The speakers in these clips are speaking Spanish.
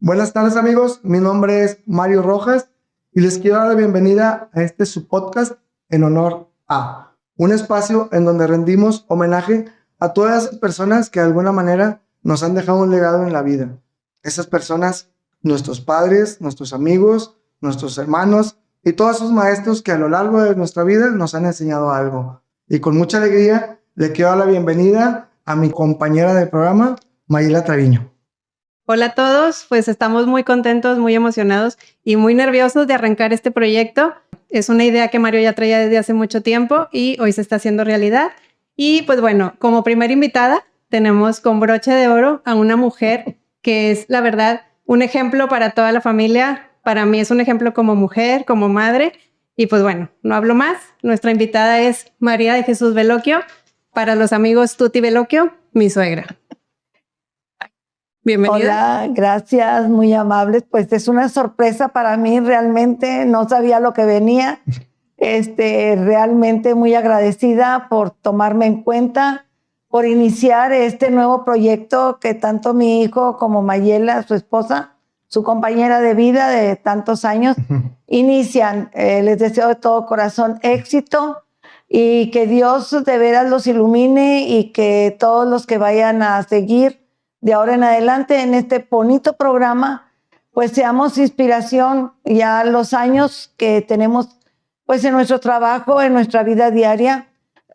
Buenas tardes amigos, mi nombre es Mario Rojas y les quiero dar la bienvenida a este su podcast en honor a un espacio en donde rendimos homenaje a todas esas personas que de alguna manera nos han dejado un legado en la vida. Esas personas, nuestros padres, nuestros amigos, nuestros hermanos y todos esos maestros que a lo largo de nuestra vida nos han enseñado algo. Y con mucha alegría le quiero dar la bienvenida a mi compañera de programa, Mayela Treviño. Hola a todos, pues estamos muy contentos, muy emocionados y muy nerviosos de arrancar este proyecto. Es una idea que Mario ya traía desde hace mucho tiempo y hoy se está haciendo realidad. Y pues bueno, como primera invitada tenemos con broche de oro a una mujer que es, la verdad, un ejemplo para toda la familia. Para mí es un ejemplo como mujer, como madre. Y pues bueno, no hablo más. Nuestra invitada es María de Jesús Veloquio. Para los amigos Tuti Veloquio, mi suegra. Bienvenida. Hola, gracias, muy amables. Pues es una sorpresa para mí, realmente no sabía lo que venía. Realmente muy agradecida por tomarme en cuenta, por iniciar este nuevo proyecto que tanto mi hijo como Mayela, su esposa, su compañera de vida de tantos años, inician. Les deseo de todo corazón éxito y que Dios de veras los ilumine y que todos los que vayan a seguir de ahora en adelante en este bonito programa, pues seamos inspiración ya los años que tenemos pues en nuestro trabajo, en nuestra vida diaria.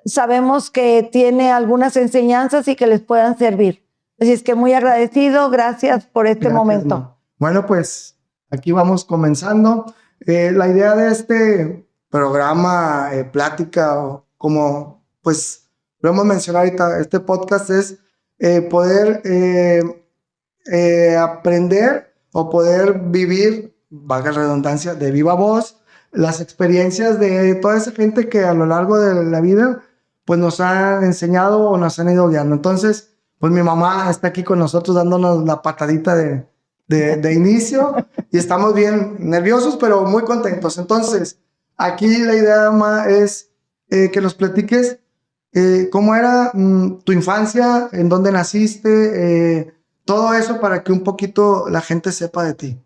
Sabemos que tiene algunas enseñanzas y que les puedan servir. Así es que muy agradecido, gracias por este momento. Ma. Bueno, pues aquí vamos comenzando. La idea de este programa, plática, o como pues lo hemos mencionado ahorita, este podcast es poder aprender o poder vivir, valga la redundancia, de viva voz, las experiencias de toda esa gente que a lo largo de la vida pues nos han enseñado o nos han ido guiando. Entonces, pues mi mamá está aquí con nosotros dándonos la patadita de inicio y estamos bien nerviosos, pero muy contentos. Entonces, aquí la idea, Ma, es que nos platiques ¿cómo era tu infancia? ¿En dónde naciste? Todo eso para que un poquito la gente sepa de ti.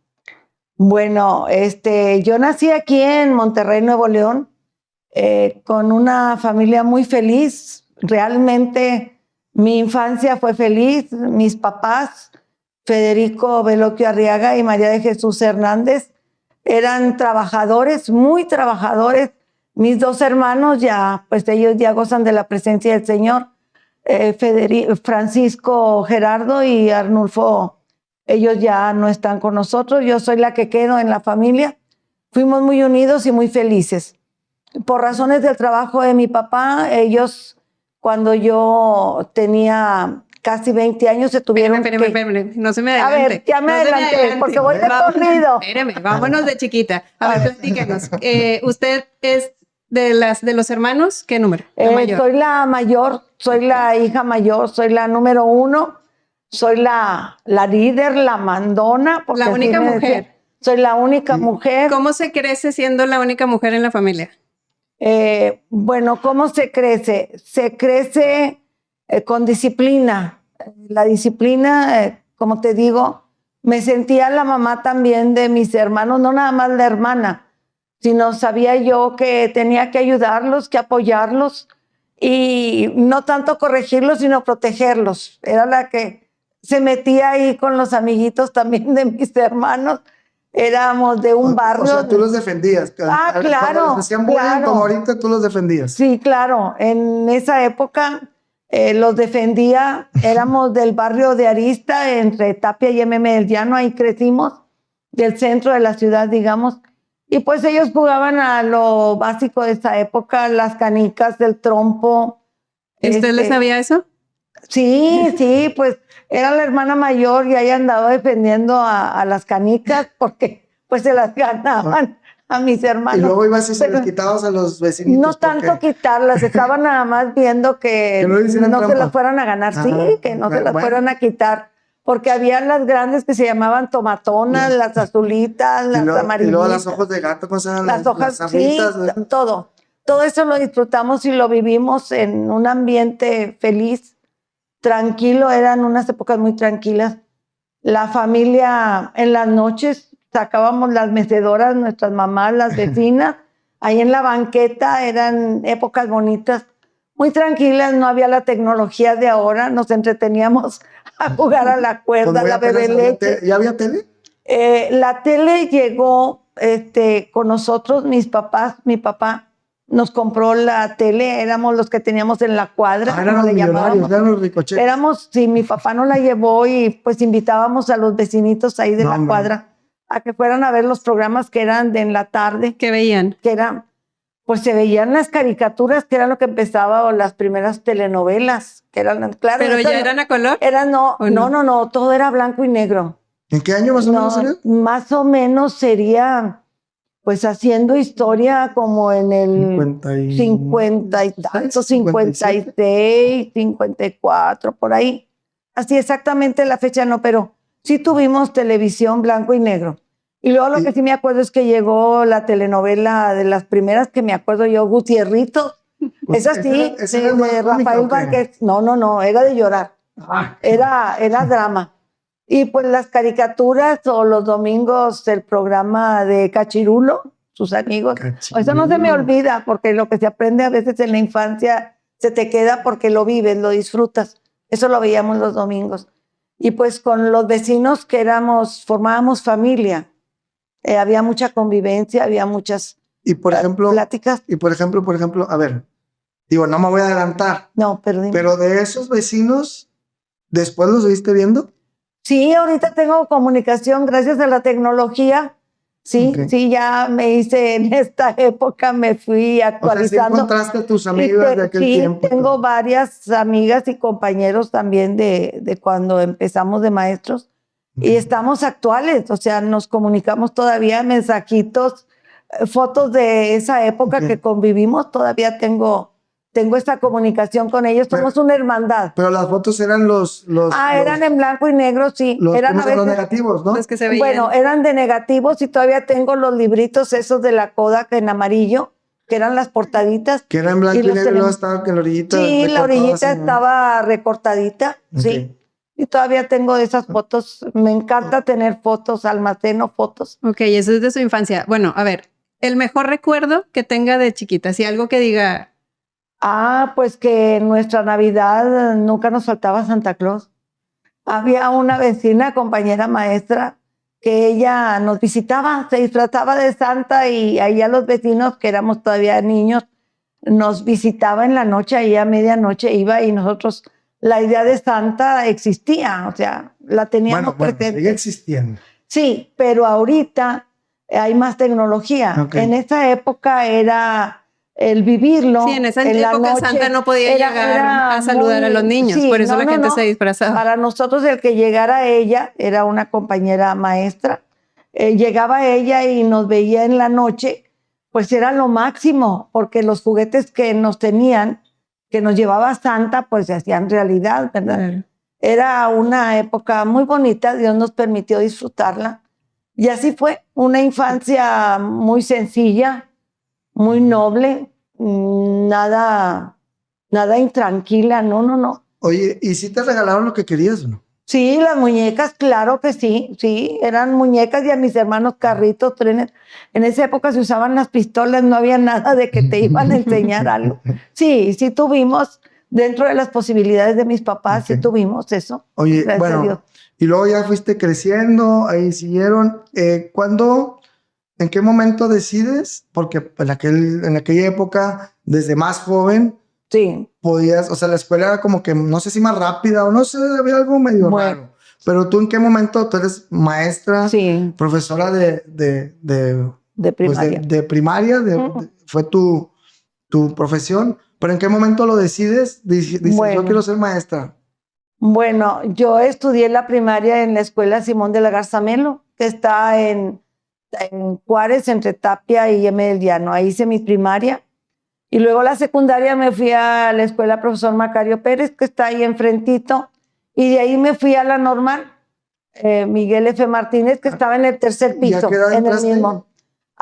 Bueno, yo nací aquí en Monterrey, Nuevo León, con una familia muy feliz. Realmente mi infancia fue feliz. Mis papás, Federico Veloquio Arriaga y María de Jesús Hernández, eran trabajadores, muy trabajadores. Mis dos hermanos ya, pues ellos ya gozan de la presencia del Señor. Francisco Gerardo y Arnulfo, ellos ya no están con nosotros. Yo soy la que quedo en la familia. Fuimos muy unidos y muy felices. Por razones del trabajo de mi papá, ellos, cuando yo tenía casi 20 años, se tuvieron Espérame, no se me adelante. A ver, ya me adelanté, porque voy de corrido. Espérame, vámonos de chiquita. A ver, platícanos. ¿Usted es de los hermanos? ¿Qué número? Soy la mayor, soy la hija mayor, soy la número 1, soy la líder, la mandona. La única mujer. Soy la única mujer. ¿Cómo se crece siendo la única mujer en la familia? Bueno, ¿cómo se crece? Se crece con disciplina. La disciplina, como te digo, me sentía la mamá también de mis hermanos, no nada más la hermana, sino sabía yo que tenía que ayudarlos, que apoyarlos y no tanto corregirlos, sino protegerlos. Era la que se metía ahí con los amiguitos también de mis hermanos. Éramos de un barrio. O sea, tú los defendías. Claro. Cuando les decían bullying, como ahorita, tú los defendías. Sí, claro. En esa época los defendía. Éramos del barrio de Arista, entre Tapia y M.M. del Llano. Ahí crecimos, del centro de la ciudad, digamos. Y pues ellos jugaban a lo básico de esa época, las canicas, del trompo. ¿Usted le sabía eso? Sí, pues era la hermana mayor y ahí andaba defendiendo a las canicas porque pues se las ganaban a mis hermanos. Y luego ibas y se las quitabas a los vecinitos. No tanto quitarlas, estaban nada más viendo que no se las fueran a ganar. Ajá. Sí, que no se las fueran a quitar. Porque había las grandes que se llamaban tomatonas, las azulitas, las amarillitas. Y luego las ojos de gato, ¿cómo se llaman? Las hojas, las sí, todo. Todo eso lo disfrutamos y lo vivimos en un ambiente feliz, tranquilo. Eran unas épocas muy tranquilas. La familia en las noches sacábamos las mecedoras, nuestras mamás, las vecinas, ahí en la banqueta. Eran épocas bonitas, muy tranquilas, no había la tecnología de ahora, nos entreteníamos a jugar a la cuerda, a la bebé leche. ¿Ya había tele? La tele llegó con nosotros, mis papás, mi papá nos compró la tele, éramos los que teníamos en la cuadra. Eran los millonarios, eran los ricochetes. Sí, mi papá nos la llevó y pues invitábamos a los vecinitos ahí de la cuadra a que fueran a ver los programas que eran de en la tarde. ¿Qué veían? Que eran, pues se veían las caricaturas, que era lo que empezaba, o las primeras telenovelas, que eran, claro. ¿Pero ya eran a color? No, todo era blanco y negro. ¿En qué año más o menos era? Más o menos sería, pues haciendo historia como en el 50 y tanto, 56, 54, por ahí. Así exactamente la fecha no, pero sí tuvimos televisión blanco y negro. Y luego lo que sí me acuerdo es que llegó la telenovela de las primeras que me acuerdo yo, Gutierrito. Esa sí, de Rafael Banquet. No, era de llorar. Era drama. Y pues las caricaturas o los domingos el programa de Cachirulo, sus amigos. Cachirulo. Eso no se me olvida, porque lo que se aprende a veces en la infancia se te queda porque lo vives, lo disfrutas. Eso lo veíamos los domingos. Y pues con los vecinos que formábamos familia. Había mucha convivencia, había muchas pláticas. Y por ejemplo, a ver, digo, no me voy a adelantar. No, pero dime. Pero de esos vecinos, ¿después los seguiste viendo? Sí, ahorita tengo comunicación gracias a la tecnología. Sí, sí, ya me hice en esta época, me fui actualizando. O sea, ¿sí encontraste a tus amigas de aquel tiempo? Sí, tengo varias amigas y compañeros también de cuando empezamos de maestros. Y estamos actuales, o sea, nos comunicamos todavía, mensajitos, fotos de esa época que convivimos, todavía tengo esta comunicación con ellos, somos una hermandad. Pero las fotos eran eran en blanco y negro, sí. Eran a veces los negativos, ¿no? Los que se veían. Bueno, eran de negativos y todavía tengo los libritos esos de la Kodak en amarillo, que eran las portaditas. Que eran en blanco y negro y luego estaba que la orillita. Sí, la orillita estaba recortadita, sí. Y todavía tengo esas fotos. Me encanta tener fotos, almaceno fotos. Ok, eso es de su infancia. Bueno, a ver, el mejor recuerdo que tenga de chiquita, si algo que diga. Pues que en nuestra Navidad nunca nos faltaba Santa Claus. Había una vecina, compañera maestra, que ella nos visitaba, se disfrazaba de Santa y ahí a los vecinos, que éramos todavía niños, nos visitaba en la noche, ahí a medianoche iba y nosotros... La idea de Santa existía, o sea, la teníamos presente. Sigue existiendo. Sí, pero ahorita hay más tecnología. En esa época era el vivirlo. Sí, en esa época Santa no podía llegar a saludar a los niños, por eso la gente se disfrazaba. Para nosotros el que llegara ella, era una compañera maestra, llegaba ella y nos veía en la noche, pues era lo máximo, porque los juguetes que nos tenían, que nos llevaba Santa, pues se hacían realidad, ¿verdad? Era una época muy bonita, Dios nos permitió disfrutarla. Y así fue, una infancia muy sencilla, muy noble, nada intranquila, no. Oye, ¿y si te regalaron lo que querías o no? Sí, las muñecas, claro que sí, eran muñecas y a mis hermanos carritos, trenes. En esa época se usaban las pistolas, no había nada de que te iban a enseñar algo. Sí tuvimos, dentro de las posibilidades de mis papás, sí tuvimos eso. Oye, bueno, y luego ya fuiste creciendo, ahí siguieron. ¿En qué momento decides? Porque en aquella época, desde más joven, sí, podías, o sea, la escuela era como que, no sé si más rápida o no sé, había algo medio raro. Pero tú, ¿en qué momento? Tú eres maestra, profesora de primaria. Pues de primaria, fue tu profesión. Pero ¿en qué momento lo decides? Dices, yo quiero ser maestra. Bueno, yo estudié la primaria en la escuela Simón de la Garza Melo, que está en Juárez, entre Tapia y M. del Llano. Ahí hice mi primaria. Y luego la secundaria me fui a la escuela Profesor Macario Pérez, que está ahí enfrentito. Y de ahí me fui a la normal, Miguel F. Martínez, que estaba en el tercer piso, en el mismo.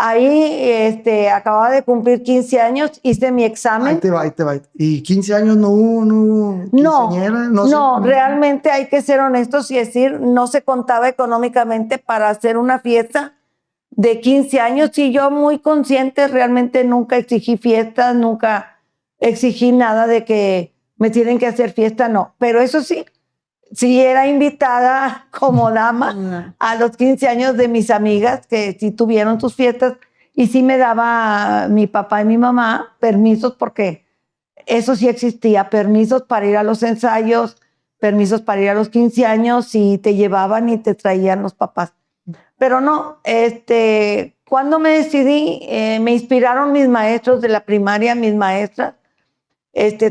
Ahí acababa de cumplir 15 años, hice mi examen. Ahí te va. ¿Y 15 años no hubo quinceañera? No, realmente hay que ser honestos y decir, no se contaba económicamente para hacer una fiesta de 15 años. Y yo muy consciente, realmente nunca exigí fiestas, nunca exigí nada de que me tienen que hacer fiesta, no. Pero eso sí, sí era invitada como dama a los 15 años de mis amigas que sí tuvieron sus fiestas y sí me daba mi papá y mi mamá permisos porque eso sí existía, permisos para ir a los ensayos, permisos para ir a los 15 años y te llevaban y te traían los papás. Pero no, cuando me decidí, me inspiraron mis maestros de la primaria, mis maestras.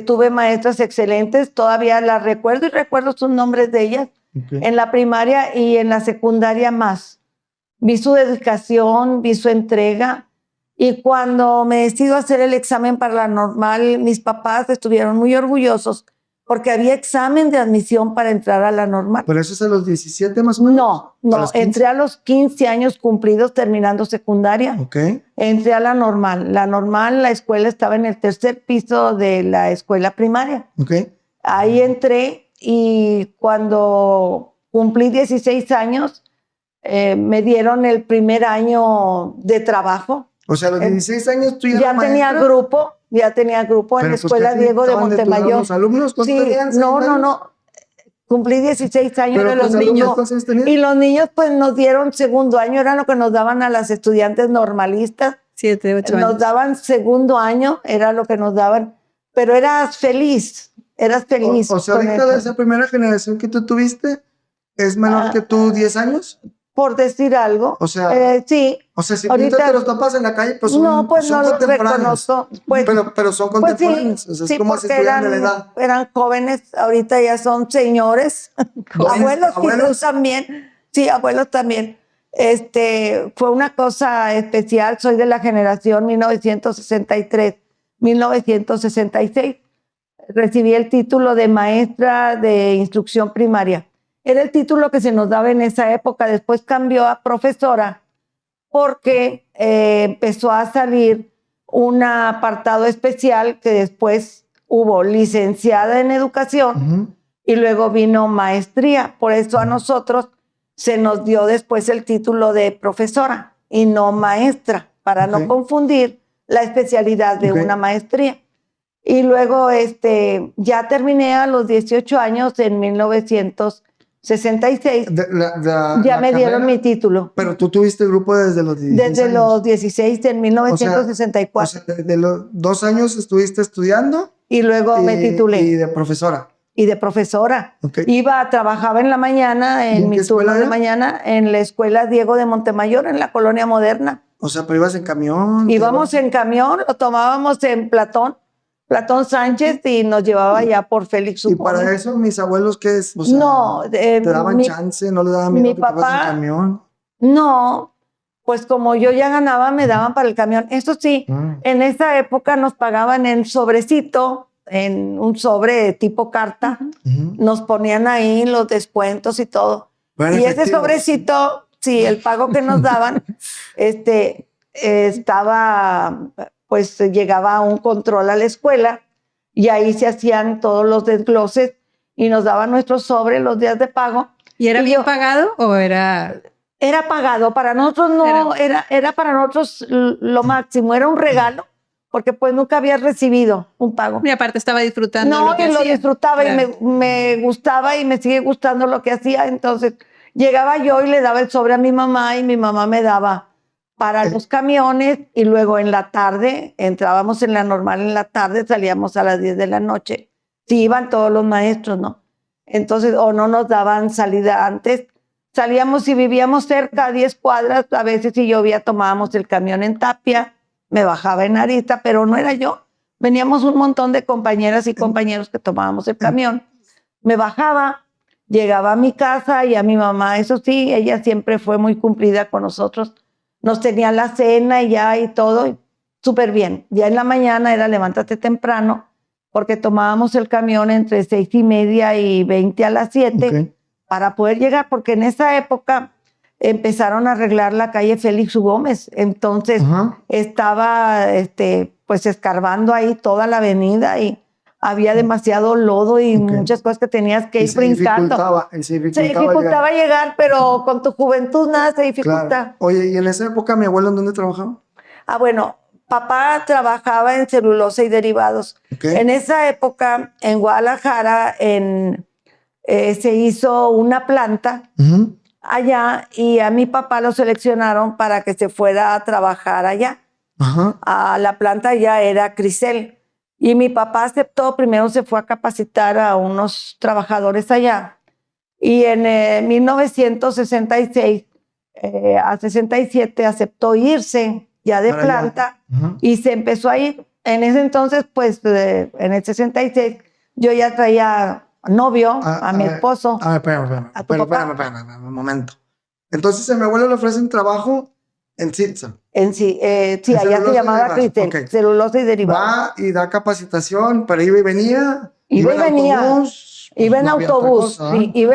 Tuve maestras excelentes, todavía las recuerdo y recuerdo sus nombres de ellas. En la primaria y en la secundaria más. Vi su dedicación, vi su entrega. Y cuando me decido hacer el examen para la normal, mis papás estuvieron muy orgullosos porque había examen de admisión para entrar a la normal. ¿Pero eso es a los 17 más o menos? No, entré a los 15 años cumplidos terminando secundaria. Entré a la normal. La normal, la escuela estaba en el tercer piso de la escuela primaria. Ahí entré y cuando cumplí 16 años, me dieron el primer año de trabajo. O sea, a los 16 años tú ya tenía grupo. Ya tenía grupo en la escuela Diego de Montemayor. ¿Los alumnos? Sí, no. Cumplí 16 años de los niños. Y los niños pues nos dieron segundo año, era lo que nos daban a las estudiantes normalistas. 7, 8 años. Nos daban segundo año, era lo que nos daban. Pero eras feliz. O sea, ahorita de esa primera generación que tú tuviste, ¿es menor que tú 10 años? Por decir algo. O sea, sí. O sea, si ahorita te los topas en la calle, pues son, no, pues son no los reconozco. Pues, pero son contemporáneos. Pues sí, o sea, es como si estuvieran de la edad. Eran jóvenes, ahorita ya son señores. Abuelos también. Sí, abuelos también. Fue una cosa especial. Soy de la generación 1963, 1966. Recibí el título de maestra de instrucción primaria. Era el título que se nos daba en esa época. Después cambió a profesora porque empezó a salir un apartado especial que después hubo licenciada en educación y luego vino maestría. Por eso a nosotros se nos dio después el título de profesora y no maestra, para no confundir la especialidad de una maestría. Y luego ya terminé a los 18 años en 1966. Ya me dieron mi título. Pero tú tuviste grupo desde los 16 Desde años. los 16 en 1964. O sea, de los 2 años estuviste estudiando. Y luego me titulé. Y de profesora. Trabajaba en la mañana, en mi turno de mañana, en la escuela Diego de Montemayor, en la Colonia Moderna. O sea, pero ibas en camión. Íbamos en camión, lo tomábamos en Platón Sánchez y nos llevaba ya por Félix Supón. Y para eso mis abuelos, ¿qué es? O sea, no, ¿te daban chance? ¿No le daban miedo que te vas en camión? No, pues como yo ya ganaba, me daban para el camión. Eso sí, en esa época nos pagaban en sobrecito, en un sobre tipo carta. Nos ponían ahí los descuentos y todo. Bueno, y ese sobrecito, sí, el pago que nos daban, estaba... pues llegaba a un control a la escuela y ahí se hacían todos los desgloses y nos daban nuestro sobre los días de pago. ¿Y era bien pagado o era...? Era pagado, para nosotros no, era para nosotros lo máximo, era un regalo, porque pues nunca había recibido un pago. Y aparte estaba disfrutando lo que hacía. No, lo disfrutaba, claro. Y me gustaba y me sigue gustando lo que hacía, entonces llegaba yo y le daba el sobre a mi mamá y mi mamá me daba para los camiones y luego en la tarde, entrábamos en la normal en la tarde, salíamos a las 10 de la noche. Sí, iban todos los maestros, ¿no? Entonces, o no nos daban salida antes. Salíamos y vivíamos cerca, a 10 cuadras, a veces si llovía tomábamos el camión en Tapia, me bajaba en Arista, pero no era yo. Veníamos un montón de compañeras y compañeros que tomábamos el camión. Me bajaba, llegaba a mi casa y a mi mamá, eso sí, ella siempre fue muy cumplida con nosotros. Nos tenía la cena y ya y todo, súper bien. Ya en la mañana era levántate temprano, porque tomábamos el camión entre 6:30 y 20 a las 7 para poder llegar, porque en esa época empezaron a arreglar la calle Félix U. Gómez. Entonces estaba pues escarbando ahí toda la avenida y había demasiado lodo y muchas cosas que tenías que ir brincando. Se dificultaba llegar, pero con tu juventud nada se dificulta. Claro. Oye, ¿y en esa época mi abuelo en dónde trabajaba? Ah, bueno, papá trabajaba en celulosa y derivados. En esa época, en Guadalajara, se hizo una planta allá y a mi papá lo seleccionaron para que se fuera a trabajar allá. A la planta ya era Crisel. Y mi papá aceptó, primero se fue a capacitar a unos trabajadores allá. Y en 1966 a 67 aceptó irse ya de planta y se empezó a ir. En ese entonces, pues, en el 66, yo ya traía novio a mi esposo. Espérame, un momento. Entonces a mi abuelo le ofrecen trabajo en Citza. Sí, allá se llamaba Cristel, celulosa y derivados. Va y da capacitación, pero iba y venía. Iba en autobús. Iba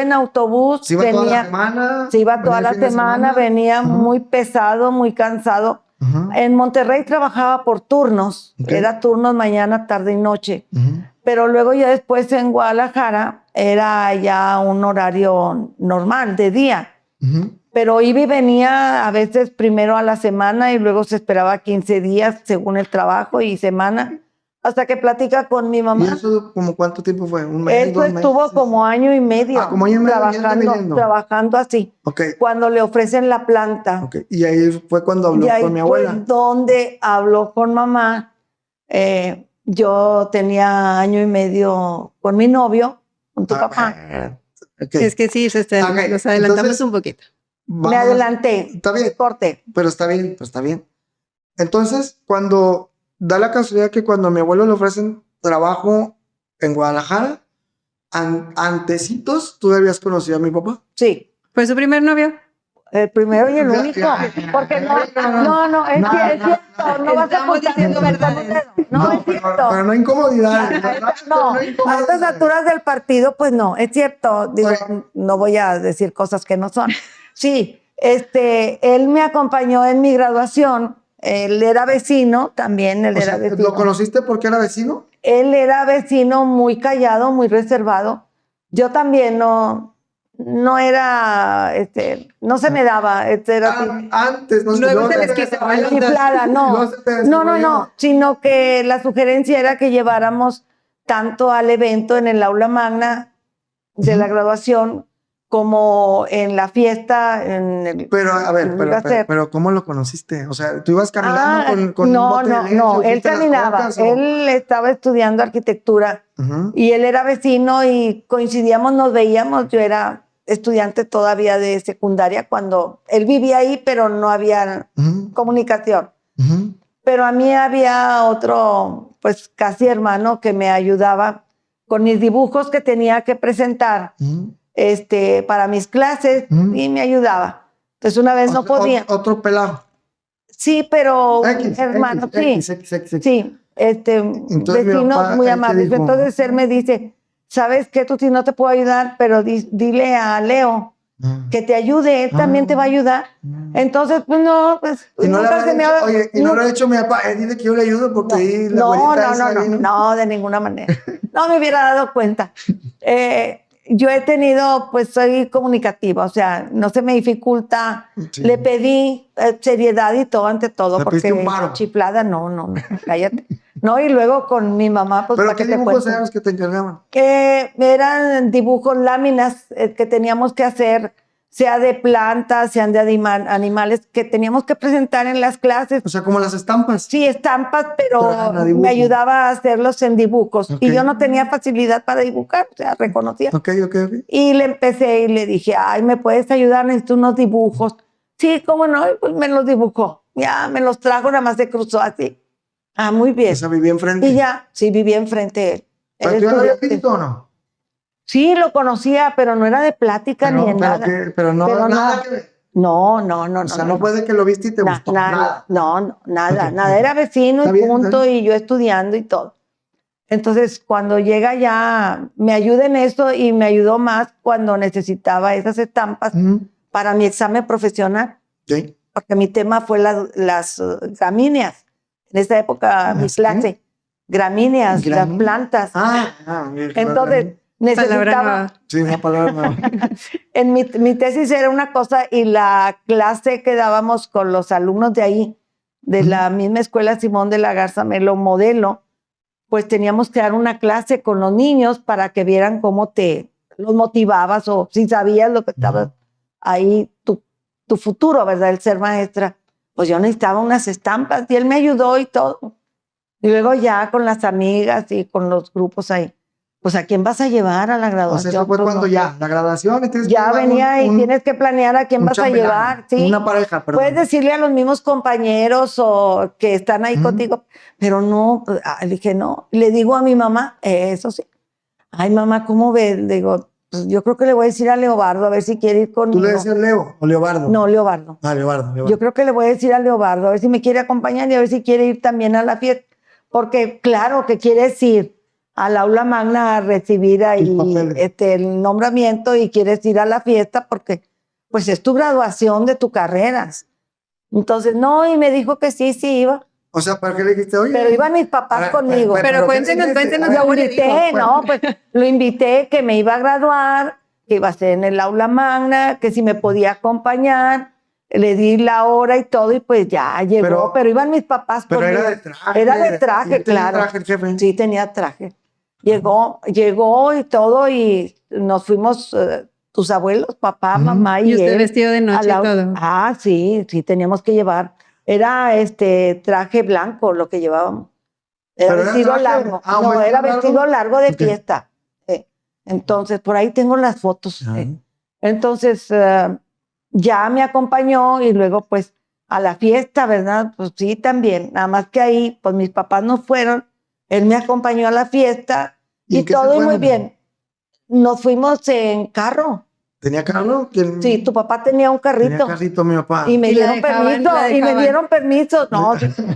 en autobús. Se iba toda la semana. Se iba toda la semana, venía muy pesado, muy cansado. En Monterrey trabajaba por turnos. Era turnos mañana, tarde y noche. Pero luego ya después en Guadalajara era ya un horario normal, de día. Pero iba y venía a veces primero a la semana y luego se esperaba 15 días según el trabajo y semana, hasta que platica con mi mamá. ¿Y eso como cuánto tiempo fue? ¿Un mes, Eso estuvo como año y medio, como año y medio trabajando así. Cuando le ofrecen la planta. Y ahí fue cuando habló con mi abuela. Fue donde habló con mamá. Yo tenía año y medio con mi novio, con tu papá. Es que sí, nos adelantamos entonces, un poquito. Me adelanté. Está bien. Corté. Pero está bien, pues está bien. Entonces, cuando da la casualidad que cuando a mi abuelo le ofrecen trabajo en Guadalajara, antecitos, ¿tú habías conocido a mi papá? Sí. ¿Fue su primer novio? El primero y el único. Porque no, es cierto. No vas a diciendo verdades. No, es cierto. Pero no hay incomodidad. No, a estas alturas del partido, pues no, es cierto. Digo, no voy a decir cosas que no son. Sí, él me acompañó en mi graduación. Él era vecino, también él era vecino. ¿Lo conociste porque era vecino? Él era vecino muy callado, muy reservado. Yo también no era, no se me daba. Era antes, luego se les quitaba chiflada, no, sino que la sugerencia era que lleváramos tanto al evento en el aula magna de la graduación como en la fiesta. Pero, a ver, pero ¿cómo lo conociste? O sea, ¿tú ibas caminando con no, un bote de leche? No, él caminaba. Él estaba estudiando arquitectura y él era vecino y coincidíamos, nos veíamos. Yo era estudiante todavía de secundaria cuando él vivía ahí, pero no había comunicación. Pero a mí había otro, pues casi hermano, que me ayudaba con mis dibujos que tenía que presentar. Para mis clases y me ayudaba. Entonces una vez no podía. Otro pelado. Sí, pero hermano, sí, vecinos muy amables. Entonces él me dice, ¿sabes qué? Tú sí no te puedo ayudar, pero dile a Leo que te ayude, él también te va a ayudar. Entonces, pues no, pues y no nunca se me ha... Oye, y no lo ha hecho mi papá, dile que yo le ayudo porque ahí la no, de ninguna manera. No me hubiera dado cuenta. Yo he tenido, pues soy comunicativa, o sea, no se me dificulta. Le pedí seriedad y todo ante todo, porque chiflada, no, cállate. No, y luego con mi mamá, pues ¿pero qué dibujos eran los que te encargaban? Eran dibujos, láminas que teníamos que hacer, sea de plantas, sean de animales, que teníamos que presentar en las clases. O sea, como las estampas. Sí, estampas, pero me ayudaba a hacerlos en dibujos. Y yo no tenía facilidad para dibujar, o sea, reconocía. Y le empecé y le dije, ay, ¿me puedes ayudar? Necesito unos dibujos. Sí, ¿cómo no? Y pues me los dibujó. Ya me los trajo, nada más se cruzó así. Ah, muy bien. ¿Esa vivía enfrente? Y ya, sí, vivía enfrente. ¿Pero tú ya lo habías visto o no? Sí, lo conocía, pero no era de plática ni de nada. Pero nada que ver. No. O sea, no puede que lo viste y te gustó. Nada. Nada. Era vecino y punto, y yo estudiando y todo. Entonces, cuando llega ya, me ayuda en esto y me ayudó más cuando necesitaba esas estampas para mi examen profesional, ¿Sí? porque mi tema fue las gramíneas. En esa época, mi ¿Las clase, gramíneas, las Gramíneas. plantas. Mira, Entonces, Palabra necesitaba, nueva. sí, una palabra nueva. en mi tesis era una cosa y la clase que dábamos con los alumnos de ahí, de la misma escuela Simón de la Garza Melo Modelo, pues teníamos que dar una clase con los niños para que vieran cómo te los motivabas o si sabías lo que estabas ahí, tu futuro, ¿verdad? El ser maestra. Pues yo necesitaba unas estampas y él me ayudó y todo. Y luego ya con las amigas y con los grupos ahí, pues ¿a quién vas a llevar a la O sea, graduación? eso fue Pues, cuando no. ya, la graduación, y tienes que Ya llevar venía y tienes que planear a quién un vas a chambelán, llevar, ¿sí? una pareja, perdón. Puedes decirle a los mismos compañeros o que están ahí Ujú. contigo, pero no, le dije no. Le digo a mi mamá, eso sí. Ay, mamá, ¿cómo ves? Le digo, pues yo creo que le voy a decir a Leobardo a ver si quiere ir ¿Tú conmigo. le decías Leo o Leobardo? No, Leobardo. Leobardo. Yo creo que le voy a decir a Leobardo a ver si me quiere acompañar y a ver si quiere ir también a la fiesta. Porque claro que quieres ir al aula magna a recibir ahí Tus papeles. el nombramiento y quieres ir a la fiesta porque pues es tu graduación de tu carrera. Entonces, no, y me dijo que sí iba. O sea, ¿para qué le dijiste, oye? Pero iban mis papás conmigo. Pero ¿qué cuéntenos, le dijiste? cuéntenos A ver, cómo Lo le invité, dijo. no, pues lo invité que me iba a graduar, que iba a ser en el aula magna, que si me podía acompañar, le di la hora y todo y pues ya llegó, pero iban mis papás Pero conmigo. era de traje. Era de traje, ¿Y tenía claro. traje el jefe? Sí, tenía traje. Llegó y todo y nos fuimos tus abuelos, papá, mamá Y y usted él. vestido de noche y todo. Ah, sí, teníamos que llevar. Era traje blanco lo que llevábamos. Era ¿Pero era vestido traje? largo. Ah, ¿un No, vestido era vestido largo? largo de Ok. fiesta. Entonces, por ahí tengo las fotos. Ah. Entonces, ya me acompañó y luego, pues, a la fiesta, ¿verdad? Pues sí, también. Nada más que ahí, pues mis papás no fueron. Él me acompañó a la fiesta ¿Y y en qué se todo y muy fueron? bien. Nos fuimos en carro. ¿Tenía carro? ¿Quién? Sí, tu papá tenía un Tenía carrito. carrito mi papá. Y me Y la dieron dejaban, permiso, la y me dejaban. dieron permiso, no,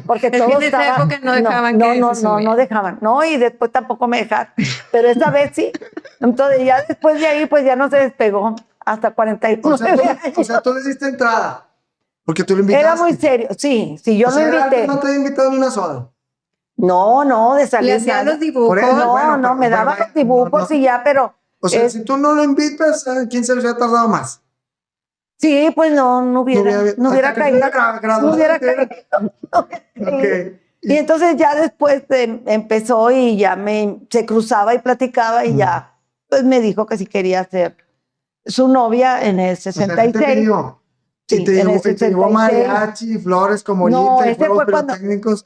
porque Es que todo en esa estaba, época no dejaban no, que no, se no, no subiera. dejaban, no, y después tampoco me dejaron, pero esta vez sí, entonces ya después de ahí, pues ya no se despegó, hasta 49 años. O sea, tú le hiciste entrada. Porque tú lo invitaste. Era muy serio, sí, yo O sea, lo era invité, antes no te había invitado ni una sola. no, de Le salir hacía nada. los dibujos. Por eso, No, bueno, no, pero- me daba bueno, los dibujos no. y ya, pero, O sea, si tú no lo invitas, ¿quién se les hubiera tardado más? sí, pues no hubiera hasta que caído, se hubiera graduado, no hubiera te hubiera- caído, no hubiera caído. Ok. Y entonces ya después empezó y ya se cruzaba y platicaba y ya pues me dijo que si quería ser su novia en el O sea, ¿qué 66. te pidió? Sí, Y te en el llevó 66. mariachi, flores con No, bolita y ese fuegos fue cuando pirotécnicos.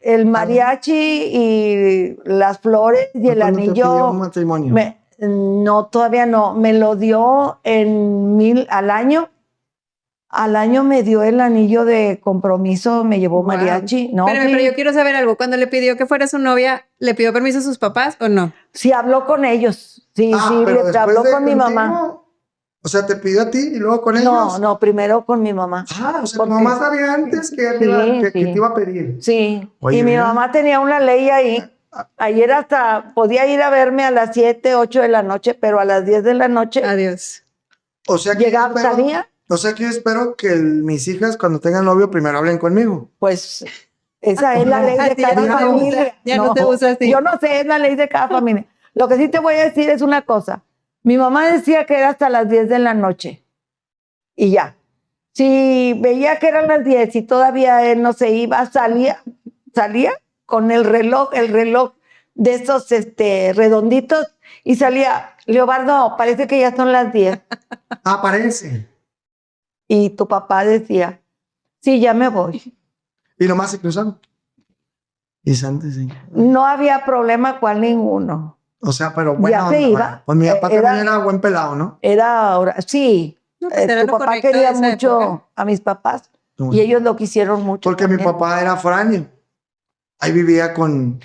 el mariachi y las flores y Fue el cuando te pidió un anillo, matrimonio. no, todavía no, me lo dio al año. Al año me dio el anillo de compromiso, me llevó Wow. mariachi. No, Espérame, sí. pero yo quiero saber algo. Cuando le pidió que fuera su novia, ¿le pidió permiso a sus papás o no? Sí, habló con ellos. Sí, Pero le después habló de con mi contigo, mamá. o sea, te pidió a ti y luego con ellos. No, primero con mi mamá. O sea, tu Porque- mamá sabía antes que, Sí, que sí. te iba a pedir. Sí, Oye, y mi mira. mamá tenía una ley ahí. Ayer hasta podía ir a verme a las 7, 8 de la noche, pero a las 10 de la noche Adiós. O sea que llegaba, salía. O sea que yo espero que mis hijas cuando tengan novio primero hablen conmigo. Pues esa es la ley A de ti ya cada no te familia. gusta, ya no te gusta así. Yo no sé, es la ley de cada familia. Lo que sí te voy a decir es una cosa. Mi mamá decía que era hasta las 10 de la noche. Y ya. Si veía que eran las 10 y todavía él no se iba, salía con el reloj de esos redonditos y salía, Leobardo, parece que ya son las 10. Parece. Y tu papá decía, sí, ya me voy. Y nomás se cruzaron. Y Santa, sí. No había problema cual ninguno. O sea, pero bueno, Ya se iba. pues mi papá Era- también era buen pelado, ¿no? Era ahora, sí. No, pues era Tu lo papá correcto de quería esa mucho época. a mis papás Bueno. y ellos lo quisieron mucho. Porque mi también. papá era foráneo. Ahí vivía con...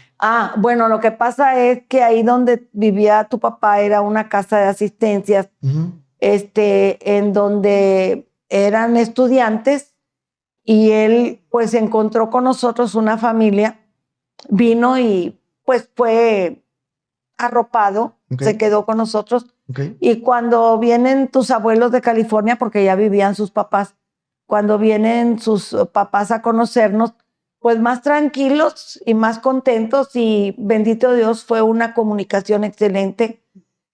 Bueno, lo que pasa es que ahí donde vivía tu papá era una casa de asistencias, en donde eran estudiantes y él pues encontró con nosotros una familia, vino y pues fue arropado, Ok. se quedó con nosotros, Okay. Y cuando vienen tus abuelos de California, porque ya vivían sus papás, cuando vienen sus papás a conocernos, pues más tranquilos y más contentos, y bendito Dios, fue una comunicación excelente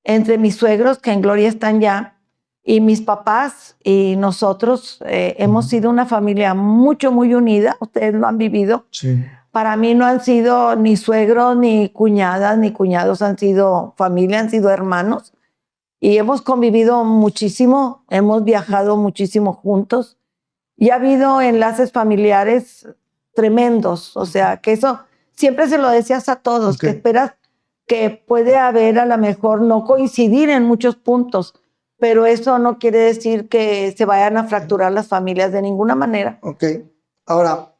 entre mis suegros, que en gloria están ya, y mis papás y nosotros. Hemos sido una familia muy unida. Ustedes lo han vivido. Sí. Para mí no han sido ni suegros, ni cuñadas, ni cuñados, han sido familia, han sido hermanos. Y hemos convivido muchísimo, hemos viajado muchísimo juntos. Y ha habido enlaces familiares tremendos. O sea, que eso siempre se lo decías a todos, Okay. que esperas que puede haber, a lo mejor no coincidir en muchos puntos, pero eso no quiere decir que se vayan a fracturar las familias de ninguna manera. Ok. Ahora,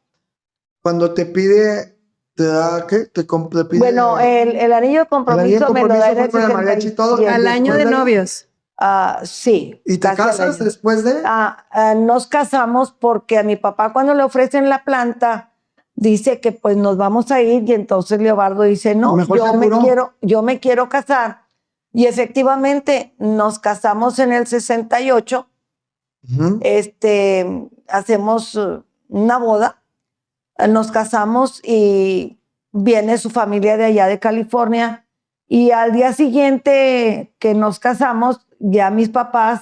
cuando te pide, ¿te da qué? Te pide, Bueno, el anillo de compromiso me lo da en el fue con el mariachi y todo. y Al año de después novios. sí. ¿Y te casi al casas año. después de? Nos casamos porque a mi papá, cuando le ofrecen la planta, dice que pues nos vamos a ir, y entonces Leobardo dice, no, Mejor se apuró. yo me quiero casar. Y efectivamente nos casamos en el 68. Ujú. Hacemos una boda, nos casamos y viene su familia de allá de California, y al día siguiente que nos casamos, ya mis papás,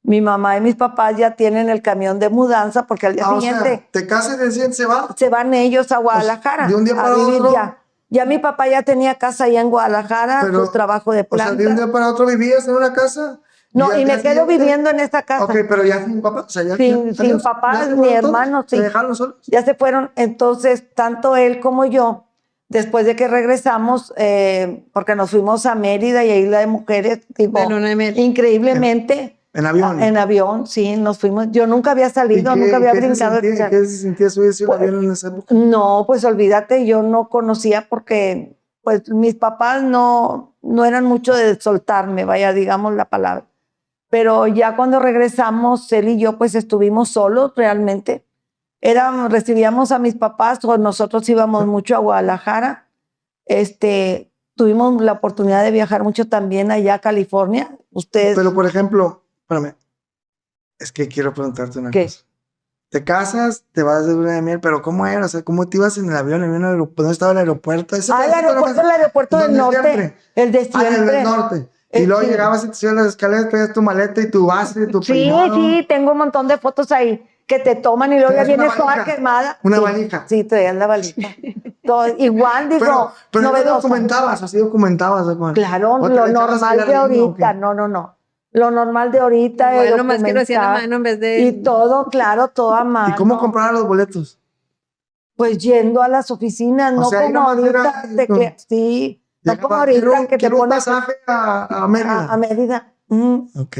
mi mamá y mis papás ya tienen el camión de mudanza, porque al día O siguiente sea, te casas y recién se va. se van ellos a Guadalajara de un día a para vivir otro. ya. Ya mi papá ya tenía casa allá en Guadalajara, Pero, su trabajo de O sea, planta. de un día para otro vivías en una casa. No, al y día me quedo siguiente- viviendo en esta casa. Ok, pero ya sin papá. O sea, ya, Sin adiós, papás, ya se ni fueron todos, hermanos, sí. Se dejaron solos. Ya se fueron. Entonces, tanto él como yo, después de que regresamos, porque nos fuimos a Mérida y a Isla de Mujeres, digo, De luna de miel. increíblemente. En avión. En avión, sí, nos fuimos. Yo nunca había salido, nunca había brincado. ¿Qué se sentía subirse un Pues, avión en esa época? No, pues olvídate, yo no conocía, porque pues mis papás no eran mucho de soltarme, vaya, digamos la palabra. Pero ya cuando regresamos, él y yo pues estuvimos solos realmente. Recibíamos a mis papás, o nosotros íbamos mucho a Guadalajara. Tuvimos la oportunidad de viajar mucho también allá a California. Ustedes, Pero, por ejemplo, espérame, es que quiero preguntarte una ¿qué? cosa. Te casas, te vas de luna de miel, pero ¿cómo era? O sea, ¿cómo te ibas en el avión? ¿Dónde estaba el aeropuerto? El aeropuerto del ¿Dónde norte, siempre? el de En siempre. el norte. Y luego Sí. llegabas y te subías las escaleras, traías tu maleta y tu base y tu Sí, peinado. sí, tengo un montón de fotos ahí que te toman, y luego ya Traías una vienes toda valija. quemada. Una Sí, valija. Sí, traías la valija. Igual, digo, Pero no novedosa. documentabas, así documentabas. ¿No? Claro, ¿O te lo le echabas ahí normal de la línea o qué? ahorita, no. Lo normal de ahorita, Igual, nomás que lo hacían a documentar, mano en vez de... y todo, claro, todo a mano. ¿Y cómo compraban los boletos? Pues yendo a las oficinas, O no sea, ahí como nomás ahorita, era- sí, no como Llegaba, ahorita que te quiero un pones pasaje a Mérida. a Mérida. Ok.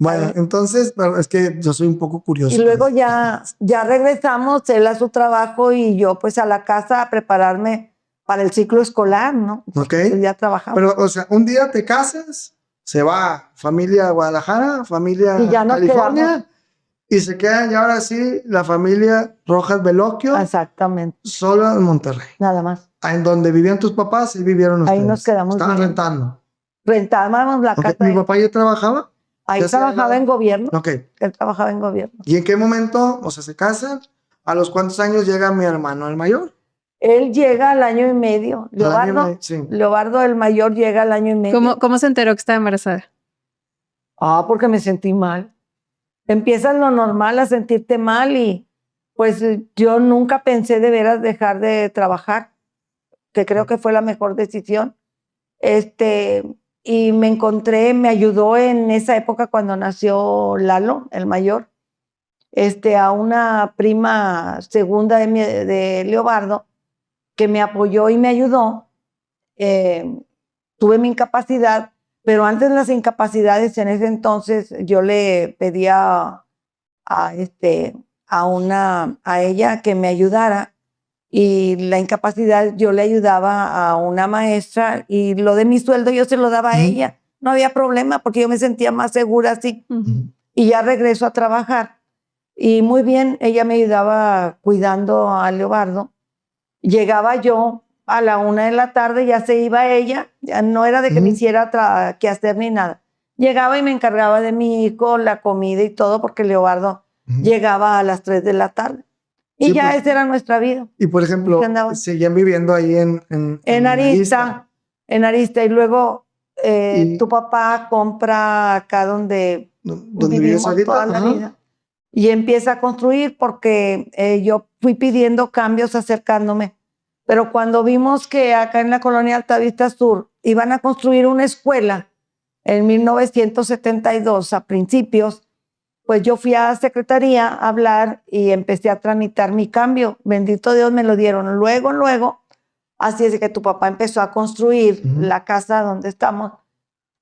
Bueno, Ahí. entonces, pero es que yo soy un poco curioso. Y luego ya regresamos, él a su trabajo y yo pues a la casa a prepararme para el ciclo escolar, ¿no? Ok. Pues ya trabajamos. Pero, o sea, un día te casas, se va familia a Guadalajara, familia Y ya a nos California, quedamos. y se quedan ya ahora sí la familia Rojas Veloquio, Exactamente, solo en Monterrey. nada más. En donde vivían tus papás, ahí vivieron ustedes. Ahí nos quedamos Estaban bien. rentando. Rentábamos la Ok. casa. ¿Mi papá ya trabajaba? Ahí ¿Ya se trabajaba había en gobierno. Ok. Él trabajaba en gobierno. ¿Y en qué momento, o sea, se casan? ¿A los cuántos años llega mi hermano, el mayor? Él llega al año y medio. Al año y Leobardo, medio, sí. Leobardo el mayor llega al año y medio. ¿Cómo se enteró que estaba embarazada? Porque me sentí mal. Empiezas lo normal a sentirte mal, y pues yo nunca pensé de veras dejar de trabajar, que creo que fue la mejor decisión. Y me ayudó en esa época cuando nació Lalo, el mayor, a una prima segunda de Leobardo, que me apoyó y me ayudó. Tuve mi incapacidad, pero antes de las incapacidades, en ese entonces, yo le pedía a ella que me ayudara, y la incapacidad yo le ayudaba a una maestra, y lo de mi sueldo yo se lo daba a ella. No había problema, porque yo me sentía más segura así. Y ya regreso a trabajar. Y muy bien, ella me ayudaba cuidando a Leobardo. Llegaba yo a la 1 de la tarde, ya se iba ella, ya no era de que me hiciera qué hacer ni nada. llegaba y me encargaba de mi hijo, la comida y todo, porque Leobardo llegaba a las 3 de la tarde. Y Sí, ya pues, esa era nuestra vida. y por ejemplo, ¿Qué andaba? seguían viviendo ahí En Arista. En Arista. Y luego Y tu papá compra acá donde donde vives vivimos toda ahorita. la Ajá. vida. Y empieza a construir porque yo fui pidiendo cambios acercándome. Pero cuando vimos que acá en la colonia Altavista Sur iban a construir una escuela en 1972 a principios, pues yo fui a secretaría a hablar y empecé a tramitar mi cambio. Bendito Dios, me lo dieron luego. Así es que tu papá empezó a construir la casa donde estamos.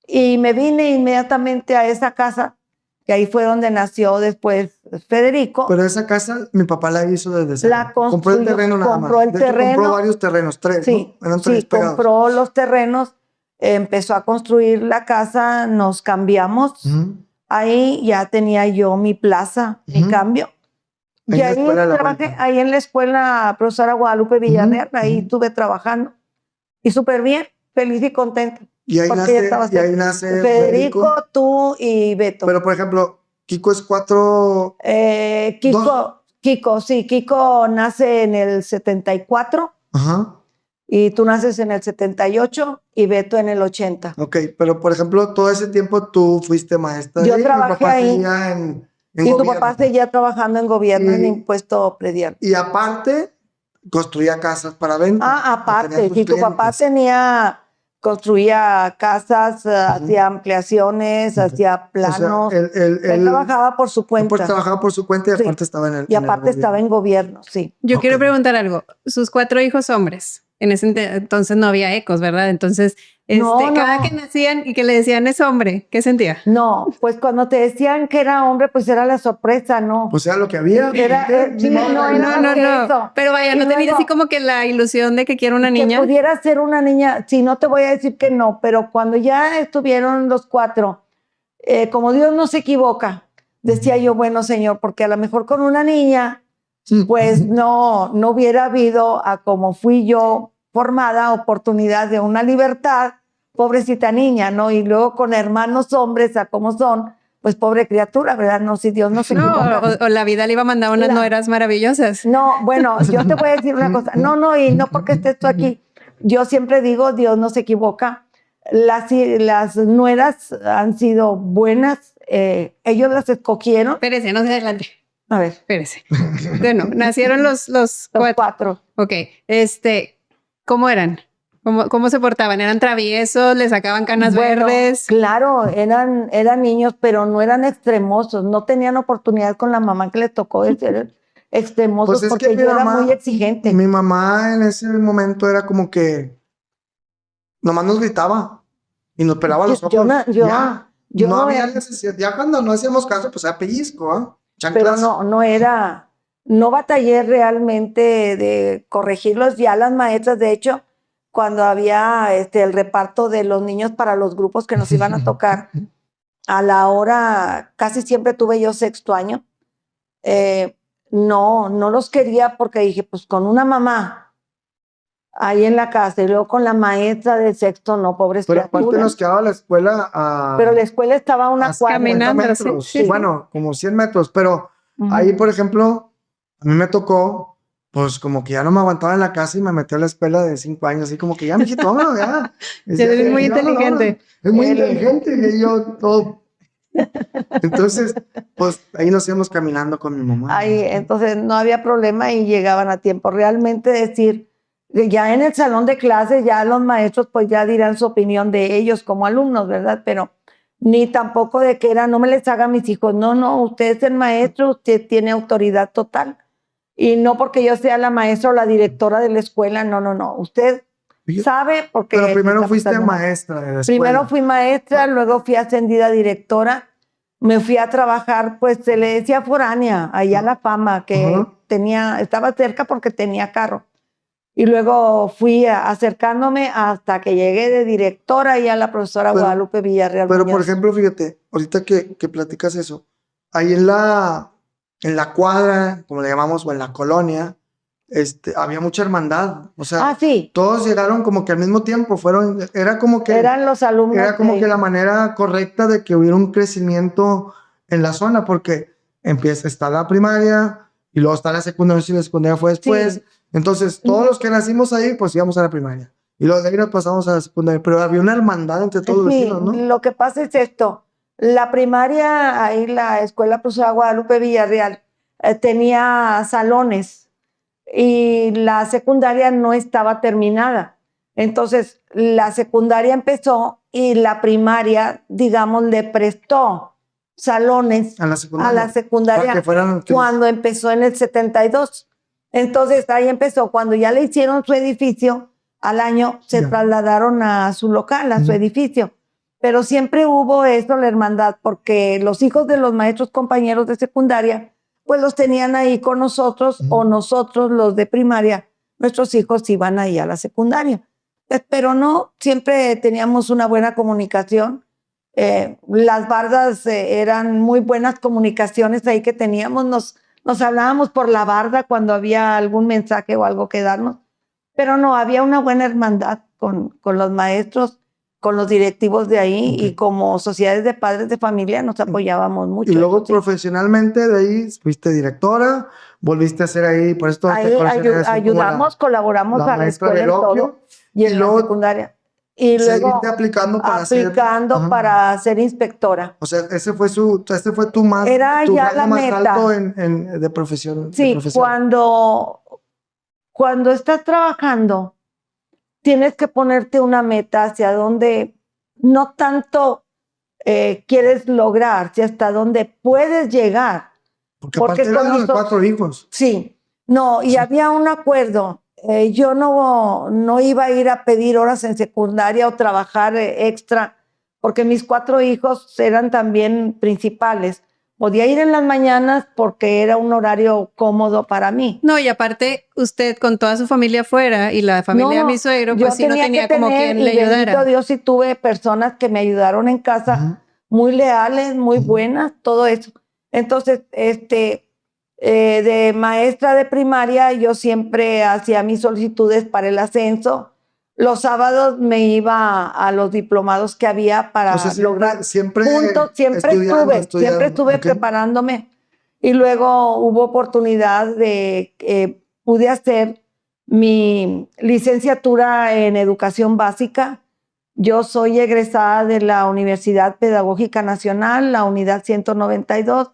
Y me vine inmediatamente a esa casa, que ahí fue donde nació después Federico. Pero esa casa mi papá la hizo desde cero. La Compró el construyó, terreno nada más. compró el De hecho, compró terreno. varios terrenos, 3, Sí, ¿no? Eran 3 sí, pegados. compró los terrenos, empezó a construir la casa, nos cambiamos. Ahí ya tenía yo mi plaza, mi cambio. Ahí Y en la ahí escuela de la trabajé, vuelta. ahí en la escuela profesora Guadalupe Villarreal, ahí estuve trabajando. Y súper bien, feliz y contenta. Y ahí Porque ya estaba nace Federico, tú y Beto. Pero, por ejemplo, Kiko es 4... Kiko nace en el 74 Ajá. y tú naces en el 78 y Beto en el 80. Ok, pero por ejemplo, todo ese tiempo tú fuiste maestra. Yo y mi trabajé papá ahí. seguía en Y tu gobierno. papá seguía trabajando en gobierno, en impuesto predial. Y aparte, construía casas para venta. Ah, aparte, sus si tu papá clientes. construía casas, hacía ampliaciones, hacía planos. O sea, él trabajaba por su cuenta. Pues trabajaba por su cuenta y aparte estaba en el Y aparte estaba en gobierno, sí. Yo quiero preguntar algo. Sus 4 hijos hombres, en ese entonces no había ecos, ¿verdad? Entonces, cada que nacían y que le decían es hombre, ¿qué sentía? No, pues cuando te decían que era hombre, pues era la sorpresa, ¿no? Pues era lo que había. No. Pero vaya, no tenía así como que la ilusión de que quiero una niña. Que pudiera ser una niña, sí, no te voy a decir que no, pero cuando ya estuvieron los 4, como Dios no se equivoca, decía yo, bueno, Señor, porque a lo mejor con una niña, pues no hubiera habido a como fui yo formada, oportunidad de una libertad, pobrecita niña, ¿no? Y luego con hermanos hombres, a como son, pues pobre criatura, ¿verdad? No, si Dios no se equivoca. O la vida le iba a mandar unas nueras maravillosas. No, bueno, yo te voy a decir una cosa. Y no porque estés tú aquí. Yo siempre digo, Dios no se equivoca. Las nueras han sido buenas. Ellos las escogieron. Espérese, no se adelante. A ver. Espérese. Bueno, nacieron los 4. Ok. ¿Cómo eran? ¿Cómo se portaban? ¿Eran traviesos? ¿Le sacaban canas verdes? Claro, eran niños, pero no eran extremosos. No tenían oportunidad con la mamá que les tocó de ser extremosos, Pues porque yo era muy exigente. Mi mamá en ese momento era como que nomás nos gritaba y nos pelaba los ojos. Yo no había necesidad. Ya cuando no hacíamos caso, pues era pellizco, pero no batallé realmente de corregirlos. Ya las maestras, de hecho, cuando había el reparto de los niños para los grupos que nos iban a tocar, a la hora, casi siempre tuve yo 6º año, no los quería porque dije, pues con una mamá ahí en la casa y luego con la maestra del 6º, no, pobres criaturas. Pero aparte nos quedaba la escuela pero la escuela estaba a una cuadra. Caminando, metros. sí. Bueno, como 100 metros, pero ahí, por ejemplo, a mí me tocó, pues como que ya no me aguantaba en la casa y me metí a la escuela de 5 años, así como que ya, mijito, vámonos, ya. Es muy inteligente. Es muy inteligente, y yo todo. Entonces, pues ahí nos íbamos caminando con mi mamá. Ahí, entonces no había problema y llegaban a tiempo. Realmente decir, ya en el salón de clases, ya los maestros pues ya dirán su opinión de ellos como alumnos, ¿verdad? Pero ni tampoco de que no me les haga a mis hijos. No, usted es el maestro, usted tiene autoridad total. Y no porque yo sea la maestra o la directora de la escuela, no. Usted sabe porque... Pero primero fuiste maestra de la escuela. Primero fui maestra, luego fui ascendida a directora. Me fui a trabajar, pues se le decía foránea, allá a La Fama, que estaba cerca porque tenía carro. Y luego fui acercándome hasta que llegué de directora y a la profesora Guadalupe Villarreal. Pero, por ejemplo, fíjate, ahorita que platicas eso, ahí en la cuadra, como le llamamos, o en la colonia, había mucha hermandad. O sea, sí. todos llegaron como que al mismo tiempo. Era como que... Eran los alumnos. Era como que la manera correcta de que hubiera un crecimiento en la zona, porque está la primaria y luego está la secundaria, y la secundaria fue después. Sí. Entonces, todos los que nacimos ahí, pues íbamos a la primaria. Y luego de ahí nos pasamos a la secundaria. Pero había una hermandad entre todos los vecinos, ¿no? Lo que pasa es esto. La primaria, ahí la Escuela Profesora Guadalupe Villarreal, tenía salones y la secundaria no estaba terminada. Entonces, la secundaria empezó y la primaria, digamos, le prestó salones a la secundaria para que fueran cuando empezó en el 72. Entonces, ahí empezó. Cuando ya le hicieron su edificio, al año se trasladaron a su local, a su edificio. Pero siempre hubo esto, la hermandad, porque los hijos de los maestros compañeros de secundaria, pues los tenían ahí con nosotros, o nosotros, los de primaria, nuestros hijos iban ahí a la secundaria. Pero no, siempre teníamos una buena comunicación. Las bardas eran muy buenas comunicaciones ahí que teníamos. Nos hablábamos por la barda cuando había algún mensaje o algo que darnos. Pero no, había una buena hermandad con los maestros, con los directivos de ahí, y como sociedades de padres de familia nos apoyábamos mucho. Y luego profesionalmente de ahí fuiste directora, volviste a ser ahí, por esto ahí ayudamos, colaboramos a la escuela en todo, y en la secundaria. Y luego aplicando para ser inspectora. O sea, este fue tu más, era tu ya la más meta. alto de profesión. Sí, de profesión. Cuando estás trabajando, tienes que ponerte una meta hacia donde no tanto quieres lograr, si hasta dónde puedes llegar. Porque aparte eran los 4 hijos. Sí, no, y había un acuerdo. Yo no iba a ir a pedir horas en secundaria o trabajar extra, porque mis 4 hijos eran también principales. Podía ir en las mañanas porque era un horario cómodo para mí. No, y aparte usted con toda su familia afuera y la familia de mi suegro, pues sí no tenía como quien le ayudara. Bendito Dios, sí tuve personas que me ayudaron en casa, muy leales, muy buenas, todo eso. Entonces, de maestra de primaria, yo siempre hacía mis solicitudes para el ascenso. Los sábados me iba a los diplomados que había para lograr puntos. Siempre estuve preparándome. Y luego hubo oportunidad pude hacer mi licenciatura en educación básica. Yo soy egresada de la Universidad Pedagógica Nacional, la unidad 192,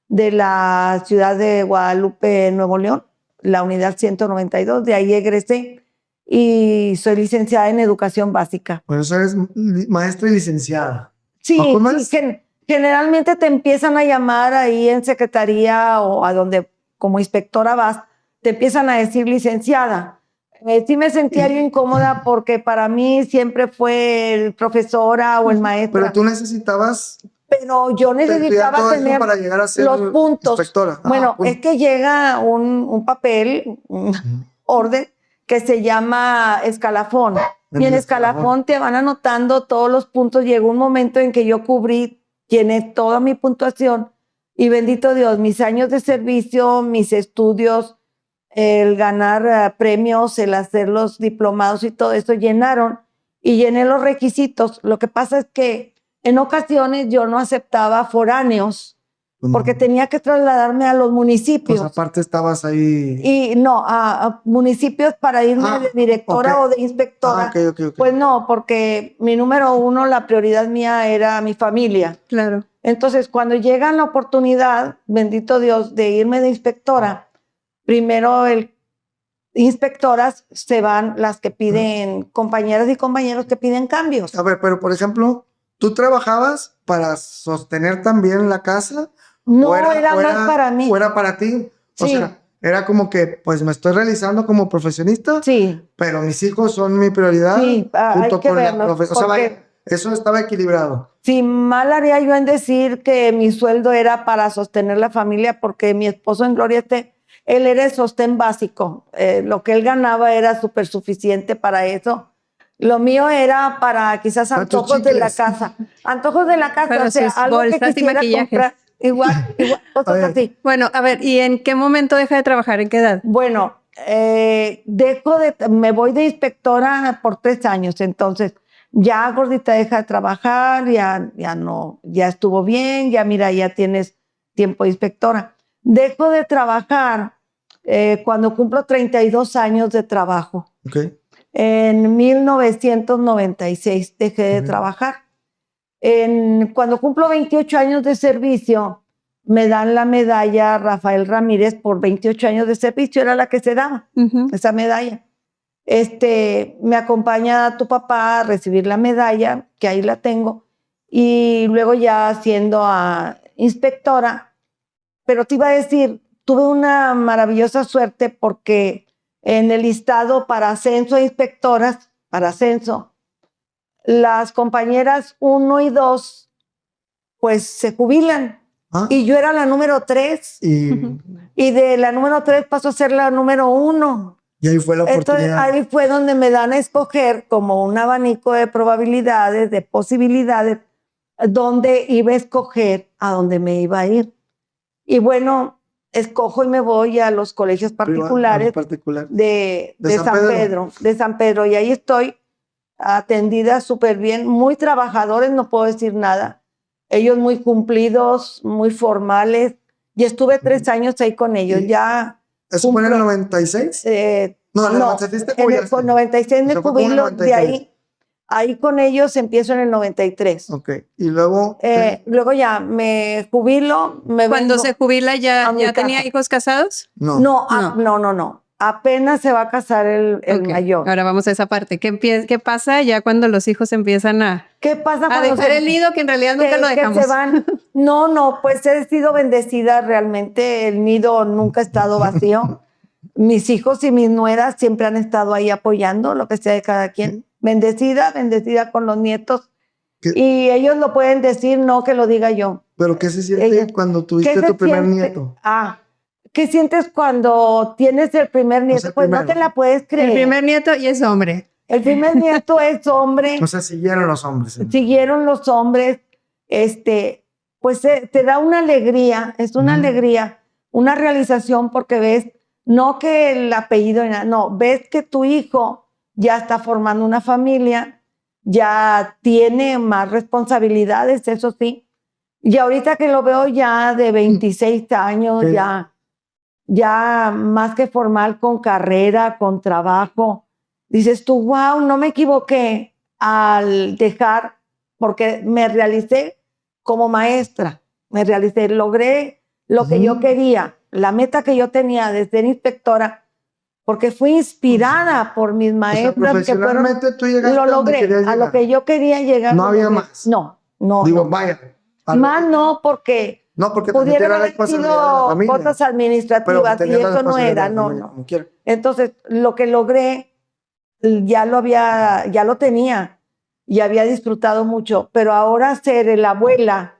de la ciudad de Guadalupe, Nuevo León, la unidad 192, de ahí egresé. Y soy licenciada en educación básica. Por eso eres maestra y licenciada. Sí, generalmente te empiezan a llamar ahí en secretaría o a donde como inspectora vas, te empiezan a decir licenciada. Sí me sentía yo incómoda porque para mí siempre fue el profesora o el maestro. Pero tú necesitabas... Pero yo necesitaba tener para llegar a ser los puntos. Inspectora. Bueno, es que llega un papel, un orden, que se llama escalafón. Y en escalafón te van anotando todos los puntos. Llegó un momento en que yo llené toda mi puntuación, y bendito Dios, mis años de servicio, mis estudios, el ganar premios, el hacer los diplomados y todo eso llenaron, y llené los requisitos. Lo que pasa es que en ocasiones yo no aceptaba foráneos, porque tenía que trasladarme a los municipios. Pues aparte estabas ahí... Y no, a municipios para irme de directora o de inspectora. Okay. Pues no, porque mi número 1, la prioridad mía era mi familia. Claro. Entonces, cuando llega la oportunidad, bendito Dios, de irme de inspectora, primero inspectoras se van las que piden, compañeras y compañeros que piden cambios. A ver, pero por ejemplo, ¿tú trabajabas para sostener también la casa? No, era más para mí. ¿O era para ti? O sea, era como que, pues me estoy realizando como profesionista, pero mis hijos son mi prioridad. Sí, junto hay que con verlos. O sea, vaya, eso estaba equilibrado. Sí, mal haría yo en decir que mi sueldo era para sostener la familia, porque mi esposo en Gloria él era el sostén básico. Lo que él ganaba era súper suficiente para eso. Lo mío era para quizás antojos de la casa. Antojos de la casa, para o sea, algo que quisiera comprar. Igual, cosas así. Bueno, a ver, ¿y en qué momento deja de trabajar? ¿En qué edad? Bueno, me voy de inspectora por 3 años, entonces ya Gordita deja de trabajar, ya no, ya estuvo bien, ya mira, ya tienes tiempo de inspectora. Dejo de trabajar cuando cumplo 32 años de trabajo. Okay. En 1996 dejé de trabajar. Cuando cumplo 28 años de servicio, me dan la medalla Rafael Ramírez por 28 años de servicio, era la que se daba, esa medalla. Me acompaña tu papá a recibir la medalla, que ahí la tengo, y luego ya siendo inspectora, pero te iba a decir, tuve una maravillosa suerte porque en el listado para ascenso de inspectoras, para ascenso, las compañeras 1 y 2, pues se jubilan. Y yo era la número 3. Y de la número 3 pasó a ser la número 1. Y ahí fue la oportunidad. Entonces, ahí fue donde me dan a escoger como un abanico de probabilidades, de posibilidades, donde iba a escoger a dónde me iba a ir. Y bueno, escojo y me voy a los colegios particulares de San Pedro. Y ahí estoy atendida súper bien, muy trabajadores, no puedo decir nada. Ellos muy cumplidos, muy formales. Y estuve 3 años ahí con ellos. Ya ¿Eso fue en el 96? No, en el 96 me jubilo, de ahí con ellos empiezo en el 93. Ok, y luego... luego ya me jubilo. ¿Cuando se jubila ya tenía hijos casados? No. Apenas se va a casar el mayor. Ahora vamos a esa parte. ¿Qué pasa ya cuando los hijos empiezan a dejar el nido, que en realidad nunca lo dejamos? Que se van. No, pues he sido bendecida realmente. El nido nunca ha estado vacío. Mis hijos y mis nueras siempre han estado ahí apoyando lo que sea de cada quien. Bendecida con los nietos. Y ellos lo pueden decir, no que lo diga yo. ¿Pero qué se siente cuando tuviste tu primer nieto? ¿Qué sientes cuando tienes el primer nieto? Pues no te la puedes creer. El primer nieto y es hombre. El primer nieto es hombre. O sea, siguieron los hombres. Siguieron los hombres. Pues te da una alegría, es una alegría, una realización, porque ves, no que el apellido, no, ves que tu hijo ya está formando una familia, ya tiene más responsabilidades, eso sí. Y ahorita que lo veo ya de 26 años, ya más que formal, con carrera, con trabajo, dices tú, wow, no me equivoqué al dejar, porque me realicé como maestra, logré lo que yo quería, la meta que yo tenía de ser inspectora, porque fui inspirada por mis maestras. O sea, profesionalmente tú llegaste lo logré, a lo que yo quería llegar. No había más. No. Digo, vaya. Más no, porque pudieron haber sido cosas administrativas y eso no era, no. Entonces, lo que logré ya lo tenía y había disfrutado mucho, pero ahora ser la abuela,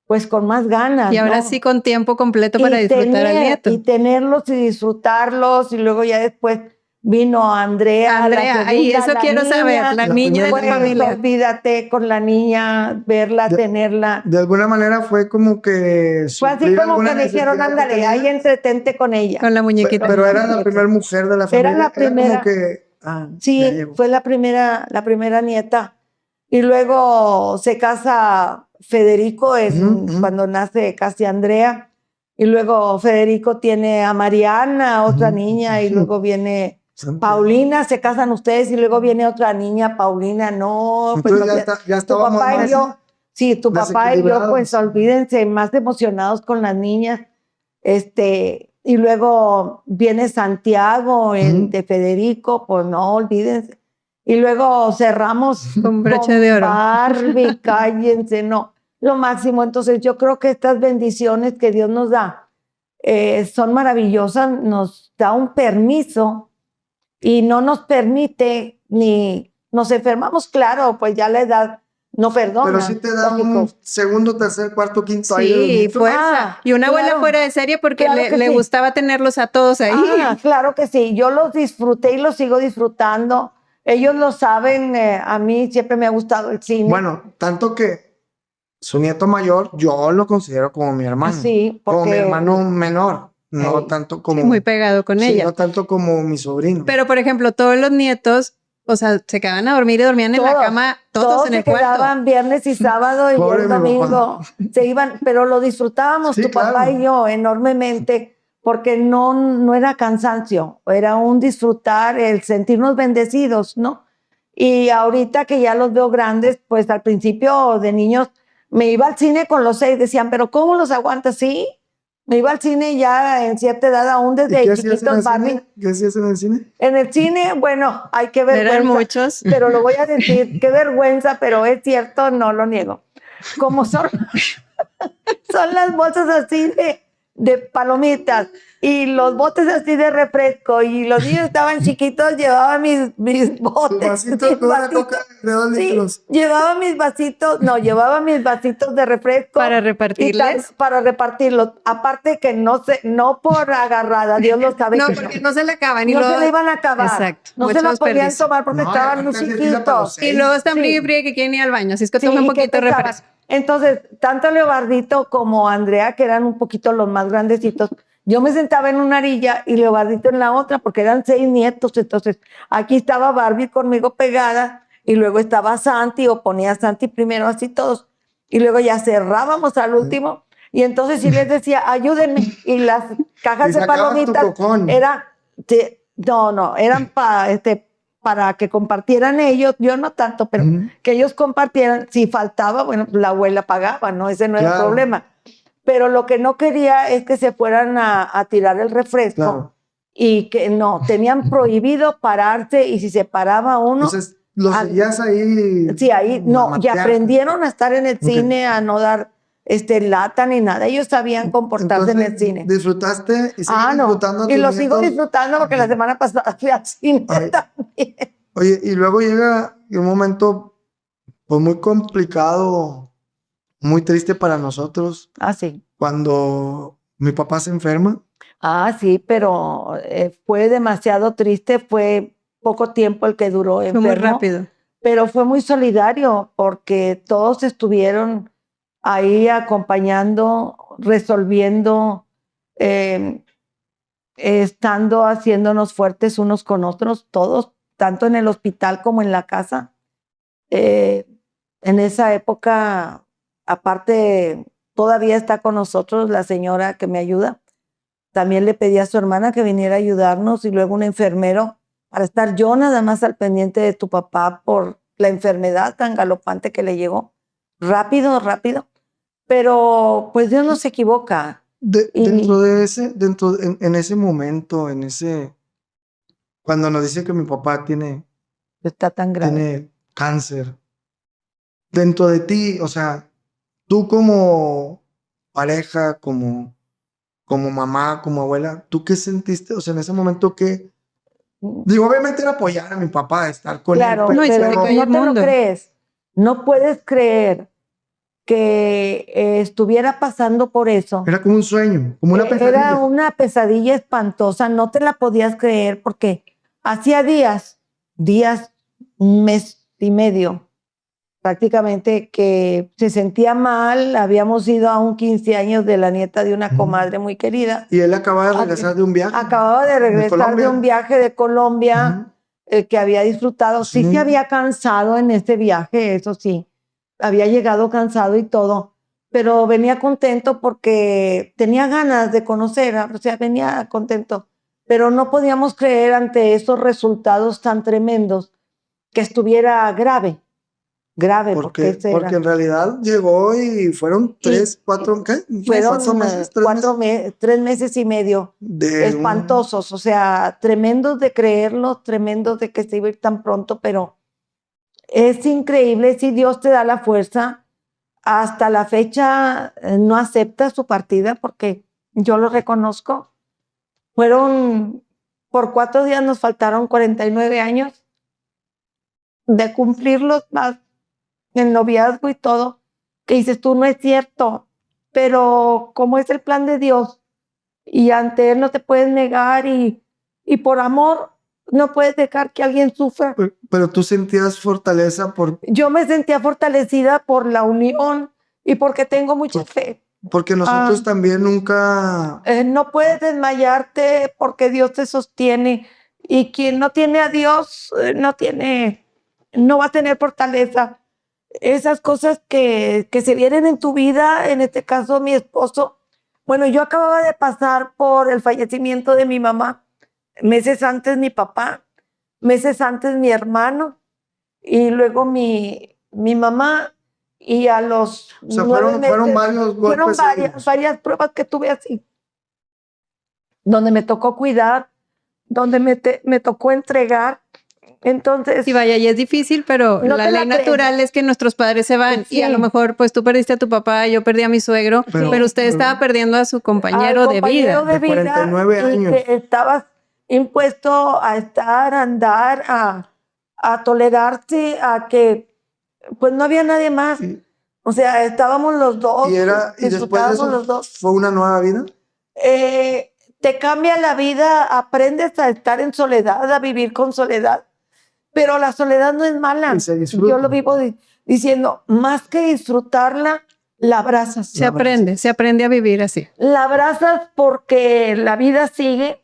pues con más ganas. Y ahora sí con tiempo completo para disfrutar al nieto. Y tenerlos y disfrutarlos, y luego ya después vino Andrea, ahí eso quiero saber, la niña de la familia. Olvídate, con la niña, verla, tenerla. De alguna manera fue como que... Fue así como que me dijeron, ándale, ahí entretente con ella. Con la muñequita. Pero era la primera mujer de la familia. Era la primera. Era como que, sí, fue la primera nieta. Y luego se casa Federico cuando nace casi Andrea. Y luego Federico tiene a Mariana, otra niña, y luego viene... Paulina, se casan ustedes y luego viene otra niña, Paulina, no. Pues ya tu papá y yo, sí, tu papá y yo, pues olvídense, más emocionados con las niñas. Y luego viene Santiago, de Federico, pues no, olvídense. Y luego cerramos con broche de oro. Barbie, cállense, no, lo máximo. Entonces yo creo que estas bendiciones que Dios nos da son maravillosas, nos da un permiso. Y no nos permite, ni nos enfermamos, claro, pues ya la edad no perdona. Pero sí te da un segundo, tercer, cuarto, quinto año. Sí, fuerza. Y una abuela fuera de serie porque le gustaba tenerlos a todos ahí. Claro que sí. Yo los disfruté y los sigo disfrutando. Ellos lo saben, a mí siempre me ha gustado el cine. Bueno, tanto que su nieto mayor, yo lo considero como mi hermano. Sí, como mi hermano menor. no Ey. tanto como... Muy pegado con sí, ella. no tanto como mi sobrino. Pero, por ejemplo, todos los nietos, o sea, se quedaban a dormir y dormían en la Todos, cama, todos todos en se el cuarto. quedaban viernes y sábado y Pobre el mi domingo. Se iban, pero lo disfrutábamos Sí, tu papá claro. y yo enormemente porque no era cansancio, era un disfrutar, el sentirnos bendecidos, ¿no? Y ahorita que ya los veo grandes, pues al principio de niños me iba al cine con los 6, decían, pero ¿cómo los aguantas? Sí, me iba al cine ya en cierta edad, aún ¿Y desde qué hacías en el chiquitos, Barney. cine? ¿Qué hacías en el cine? En el cine, bueno, hay que Eran vergüenza, muchos. pero lo voy a decir, qué vergüenza, pero es cierto, no lo niego. Como son las bolsas así de palomitas y los botes así de refresco y los niños estaban chiquitos, llevaba mis botes. Tu vasito mis con una vasitos. coca de 2 Sí, litros. llevaba mis vasitos, no, llevaba mis vasitos de refresco. Para y repartirles. para repartirlos. Aparte que no por agarrada, Dios lo sabe No, que porque no se le acaban. no Y luego, se le iban a acabar. Exacto. No mucho se la podían desperdicio. tomar porque No, estaban muy aparte de fila para los chiquitos. Y luego están Sí. frío y frío que quieren ir al baño. Así es que Sí, toma un y que poquito de pesaban. refresco. Entonces, tanto Leobardito como Andrea, que eran un poquito los más grandecitos, yo me sentaba en una orilla y Leobardito en la otra, porque eran 6 nietos. Entonces, aquí estaba Barbie conmigo pegada y luego estaba Santi, o ponía a Santi primero, así todos. Y luego ya cerrábamos al último. Y entonces sí les decía, ayúdenme. Y las cajas Y de sacabas tu palomitas cocón. eran, eran para que compartieran ellos, yo no tanto, pero Ujú. que ellos compartieran. Si faltaba, bueno, la abuela pagaba, ¿no? Ese no era el Claro. problema. Pero lo que no quería es que se fueran a tirar el refresco. Claro. Y que no, tenían prohibido pararse y si se paraba uno, Entonces, lo Ah, seguías ahí. sí, ahí, no, y mamateando. aprendieron a estar en el Ok. cine, a no dar lata ni nada. Ellos sabían comportarse en el cine. Disfrutaste y sigues No, disfrutando a y tus lo sigo nietos. disfrutando porque la semana pasada fui al cine Ay. también. Oye, y luego llega un momento pues muy complicado, muy triste para nosotros, Ah, sí. cuando mi papá se enferma. Ah, sí, pero fue demasiado triste, fue poco tiempo el que duró Fue muy enfermo, rápido. pero fue muy solidario porque todos estuvieron ahí acompañando, resolviendo, eh, estando haciéndonos fuertes unos con otros, todos, tanto en el hospital como en la casa. En esa época, aparte, todavía está con nosotros la señora que me ayuda. También le pedí a su hermana que viniera a ayudarnos y luego un enfermero para estar yo nada más al pendiente de tu papá por la enfermedad tan galopante que le llegó. Rápido, rápido. Pero pues Dios no se equivoca. Y Dentro de en ese momento, cuando nos dice que mi papá está tan grave. tiene cáncer, dentro de ti, o sea, tú como pareja, como mamá, como abuela, ¿tú qué sentiste? O sea, en ese momento, ¿qué? Digo, obviamente era apoyar a mi papá, estar con Claro, él, No, y se pero le no cae el te lo mundo. crees. No puedes creer que estuviera pasando por eso. era como un sueño, como una Era pesadilla. una pesadilla espantosa, no te la podías creer porque hacía días, un mes y medio, prácticamente que se sentía mal. Habíamos ido a un 15 años de la nieta de una comadre muy querida. Y él acaba de regresar de un viaje. Acababa de regresar de Colombia. un viaje de Colombia que había disfrutado. Sí Sí. se había cansado en este viaje, eso sí. Había llegado cansado y todo, pero venía contento porque tenía ganas de conocer, o sea, venía contento. Pero no podíamos creer ante esos resultados tan tremendos que estuviera grave, porque ese era. Porque en realidad llegó y fueron 3, 4, ¿qué? Fueron 4 meses, 3 meses 3 meses y medio espantosos, o sea, tremendos de creerlo, tremendos de que se iba a ir tan pronto, pero es increíble si Dios te da la fuerza. Hasta la fecha no acepta su partida porque yo lo reconozco. Por 4 días nos faltaron 49 años de cumplirlos más el noviazgo y todo, que dices tú, no es cierto, pero como es el plan de Dios y ante Él no te puedes negar y por amor no puedes dejar que alguien sufra. Pero tú sentías fortaleza por... Yo me sentía fortalecida por la unión y porque tengo mucha fe. Porque nosotros también nunca... No puedes desmayarte porque Dios te sostiene. Y quien no tiene a Dios, no va a tener fortaleza. Esas cosas que se vienen en tu vida, en este caso mi esposo. Bueno, yo acababa de pasar por el fallecimiento de mi mamá, meses antes mi papá, meses antes mi hermano, y luego mi mamá, y a los O sea, 9 meses, fueron varios golpes. varias pruebas que tuve así, donde me tocó cuidar, donde me tocó entregar. Entonces, Sí, vaya, y es difícil, pero no la te la ley crees. natural es que nuestros padres se van y a lo Sí. mejor pues tú perdiste a tu papá, yo perdí a mi suegro, pero usted estaba perdiendo a su compañero de vida. Compañero de De vida 49 y años. que estabas impuesto a estar, a andar, a tolerarse, a que pues no había nadie más. Sí. O sea, estábamos los dos, Y después de disfrutábamos eso los dos. fue una nueva vida. Te cambia la vida, aprendes a estar en soledad, a vivir con soledad. Pero la soledad no es mala. Y se disfruta. Yo lo vivo diciendo, más que disfrutarla, la abrazas. Se aprende a vivir así. La abrazas porque la vida sigue.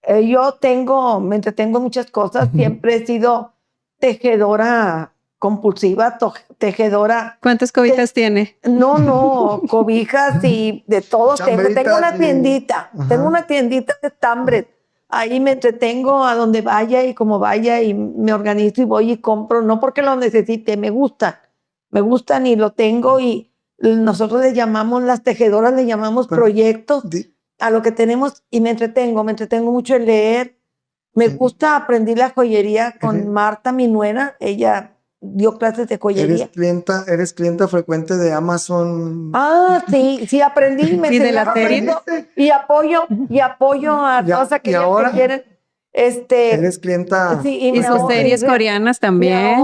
Me entretengo en muchas cosas. Siempre he sido tejedora compulsiva, tejedora. ¿Cuántas cobijas tiene? No, cobijas y de todos tengo. Tengo Chambritas una tiendita, Ajá. tengo una tiendita de estambres. Ahí me entretengo a donde vaya y como vaya y me organizo y voy y compro, no porque lo necesite, me gustan y lo tengo y nosotros las tejedoras le llamamos proyectos a lo que tenemos y me entretengo mucho en leer. Me gusta aprender la joyería con Marta, mi nuera, ella dio clases de joyería. ¿Eres clienta frecuente de Amazon? Sí, aprendí. ¿Y de la serie? Y apoyo a todas aquellas que quieren. ¿Eres clienta? Sí, Y sus series coreanas también.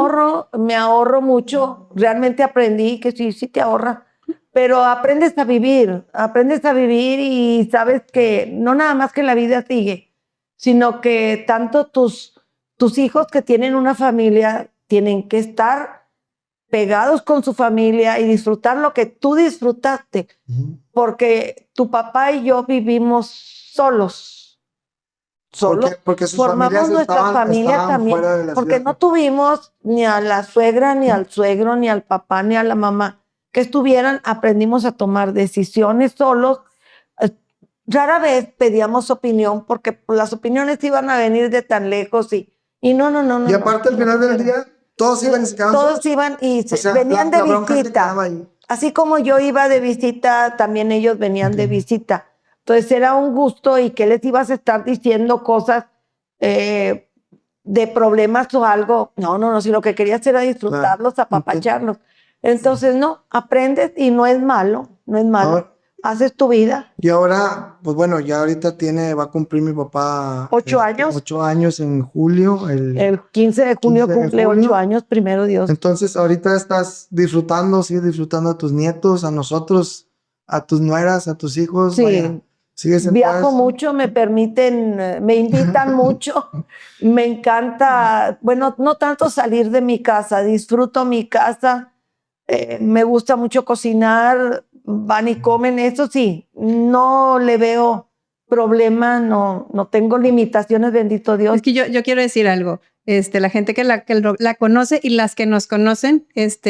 Me ahorro mucho. Realmente aprendí que sí te ahorra. Pero aprendes a vivir y sabes que no nada más que la vida sigue, sino que tanto tus hijos que tienen una familia tienen que estar pegados con su familia y disfrutar lo que tú disfrutaste, porque tu papá y yo vivimos solos. Porque sus formamos familias nuestra familia estaban también, fuera de la porque ciudad. no tuvimos ni a la suegra, ni al suegro, ni al papá, ni a la mamá que estuvieran. Aprendimos a tomar decisiones solos. Rara vez pedíamos opinión porque las opiniones iban a venir de tan lejos y no. Y aparte al final del día todos iban y se quedaban solos. Todos iban y O sea, venían la de bronca se visita. quedaba ahí. Así como yo iba de visita, también ellos venían de visita. Entonces era un gusto y que les ibas a estar diciendo cosas de problemas o algo. No, si lo que querías era disfrutarlos, apapacharlos. Entonces no, aprendes y no es malo. Ahora, haces tu vida. Y ahora, pues bueno, ya ahorita va a cumplir mi papá 8 años. 8 años en julio. El 15 de junio 15 de cumple junio. 8 años, primero Dios. Entonces ahorita estás sigues disfrutando a tus nietos, a nosotros, a tus nueras, a tus hijos. Sí. Vaya, sigues en Viajo paz. mucho, me invitan mucho. Me encanta, bueno, no tanto salir de mi casa, disfruto mi casa. Me gusta mucho cocinar, van y comen, eso sí, no le veo problema, no tengo limitaciones, bendito Dios. Es que yo quiero decir algo. La gente que la conoce y las que nos conocen,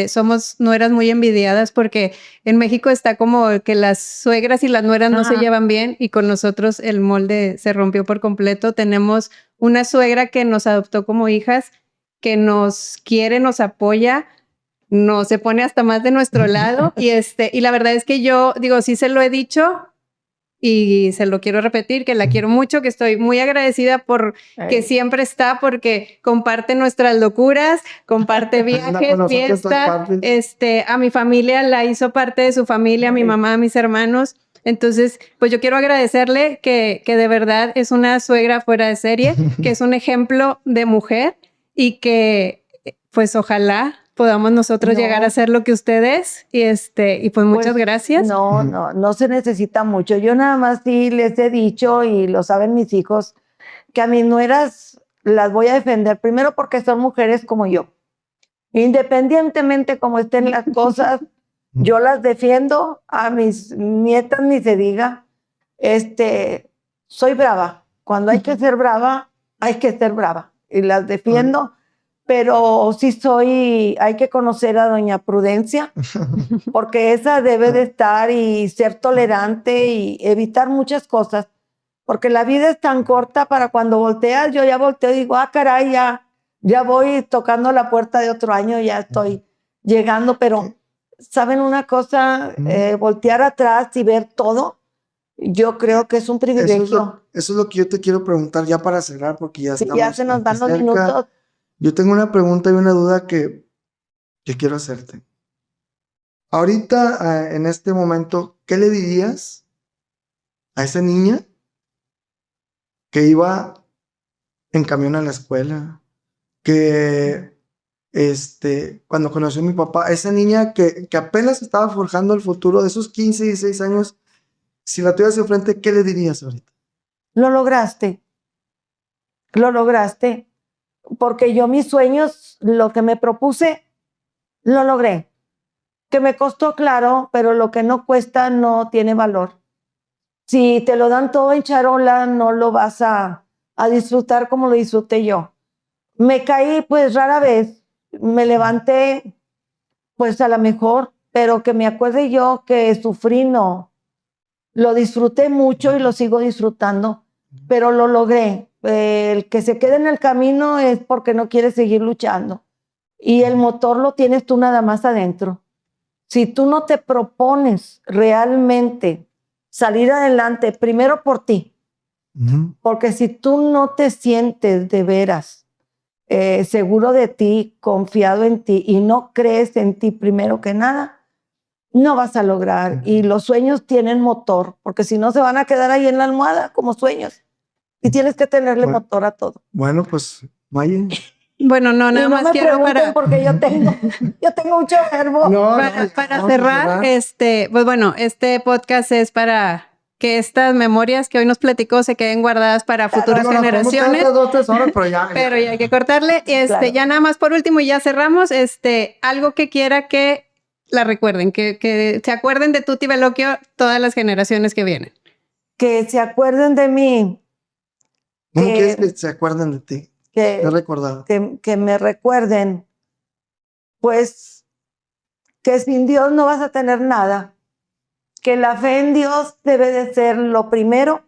somos nueras muy envidiadas porque en México está como que las suegras y las nueras no se llevan bien y con nosotros el molde se rompió por completo. Tenemos una suegra que nos adoptó como hijas, que nos quiere, nos apoya, no se pone hasta más de nuestro lado y la verdad es que yo digo, sí se lo he dicho y se lo quiero repetir, que la quiero mucho, que estoy muy agradecida por que siempre está, porque comparte nuestras locuras, comparte viajes, fiestas, a mi familia la hizo parte de su familia, a mi mamá, a mis hermanos. Entonces, pues yo quiero agradecerle que de verdad es una suegra fuera de serie, que es un ejemplo de mujer y que pues ojalá podamos nosotros llegar a ser lo que usted es y pues muchas gracias. No se necesita mucho. Yo nada más sí les he dicho y lo saben mis hijos que a mis nueras las voy a defender primero porque son mujeres como yo. Independientemente cómo estén las cosas, Yo las defiendo, a mis nietas ni se diga. Soy brava. Cuando hay que ser brava, hay que ser brava. Y las defiendo, pero sí hay que conocer a doña Prudencia, porque esa debe de estar y ser tolerante y evitar muchas cosas. Porque la vida es tan corta para cuando volteas, yo ya volteo y digo, caray, ya voy tocando la puerta de otro año, ya estoy llegando, pero ¿saben una cosa? Voltear atrás y ver todo, yo creo que es un privilegio. Eso es lo que yo te quiero preguntar ya para cerrar, porque ya Sí, estamos ya se nos dan los cerca. minutos. Yo tengo una pregunta y una duda que quiero hacerte. Ahorita, en este momento, ¿qué le dirías a esa niña que iba en camión a la escuela? Que cuando conoció a mi papá, esa niña que apenas estaba forjando el futuro de esos 15, 16 años, si la tuvieras enfrente, ¿qué le dirías ahorita? Lo lograste, porque yo mis sueños, lo que me propuse, lo logré. Que me costó, claro, pero lo que no cuesta no tiene valor. Si te lo dan todo en charola, no lo vas a disfrutar como lo disfruté yo. Me caí pues rara vez, me levanté pues a lo mejor, pero que me acuerde yo que sufrí, no. Lo disfruté mucho y lo sigo disfrutando, pero lo logré. El que se quede en el camino es porque no quiere seguir luchando. Y el motor lo tienes tú nada más adentro. Si tú no te propones realmente salir adelante, primero por ti, porque si tú no te sientes de veras seguro de ti, confiado en ti y no crees en ti primero que nada, no vas a lograr. Y los sueños tienen motor, porque si no se van a quedar ahí en la almohada como sueños. Y tienes que tenerle motor a todo. Bueno, pues, Maye. Bueno, no, nada más quiero porque yo tengo mucho verbo. Para cerrar, pues bueno, este podcast es para que estas memorias que hoy nos platicó se queden guardadas para futuras generaciones. Pero ya hay que cortarle. Claro. Ya nada más por último y ya cerramos. Algo que quiera que la recuerden, que se acuerden de Tuti Veloquio todas las generaciones que vienen. Que se acuerden de mí. ¿Cómo quieres que se acuerden de ti? Que me recuerden, pues, que sin Dios no vas a tener nada. Que la fe en Dios debe de ser lo primero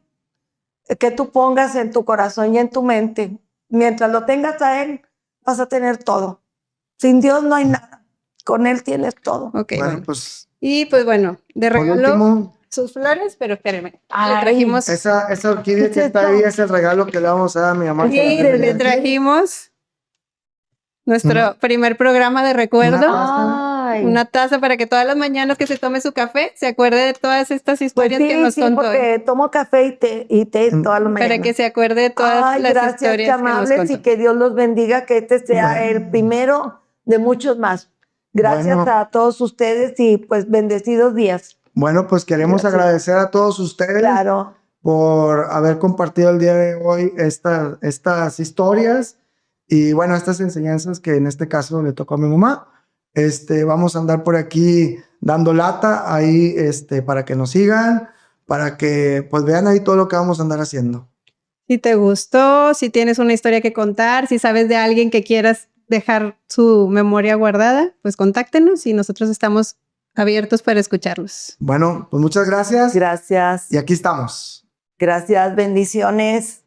que tú pongas en tu corazón y en tu mente. Mientras lo tengas a Él, vas a tener todo. Sin Dios no hay nada. Con Él tienes todo. Ok, bueno, pues. Y pues bueno, de regalo sus flores, pero espérenme. Le trajimos. Esa orquídea que está ahí es el regalo que le vamos a dar a mi mamá. Sí, le trajimos nuestro primer programa de recuerdo. Una taza para que todas las mañanas que se tome su café se acuerde de todas estas historias que nos contó. Porque tomo café y té todas las mañanas. Para que se acuerde de todas las historias que nos contó. Y que Dios los bendiga, que este sea el primero de muchos más. Gracias a todos ustedes y pues bendecidos días. Bueno, pues queremos agradecer a todos ustedes por haber compartido el día de hoy estas historias y bueno, estas enseñanzas que en este caso le tocó a mi mamá. Vamos a andar por aquí dando lata ahí para que nos sigan, para que pues vean ahí todo lo que vamos a andar haciendo. Si te gustó, si tienes una historia que contar, si sabes de alguien que quieras dejar su memoria guardada, pues contáctenos y nosotros estamos abiertos para escucharlos. Bueno, pues muchas gracias. Gracias. Y aquí estamos. Gracias, bendiciones.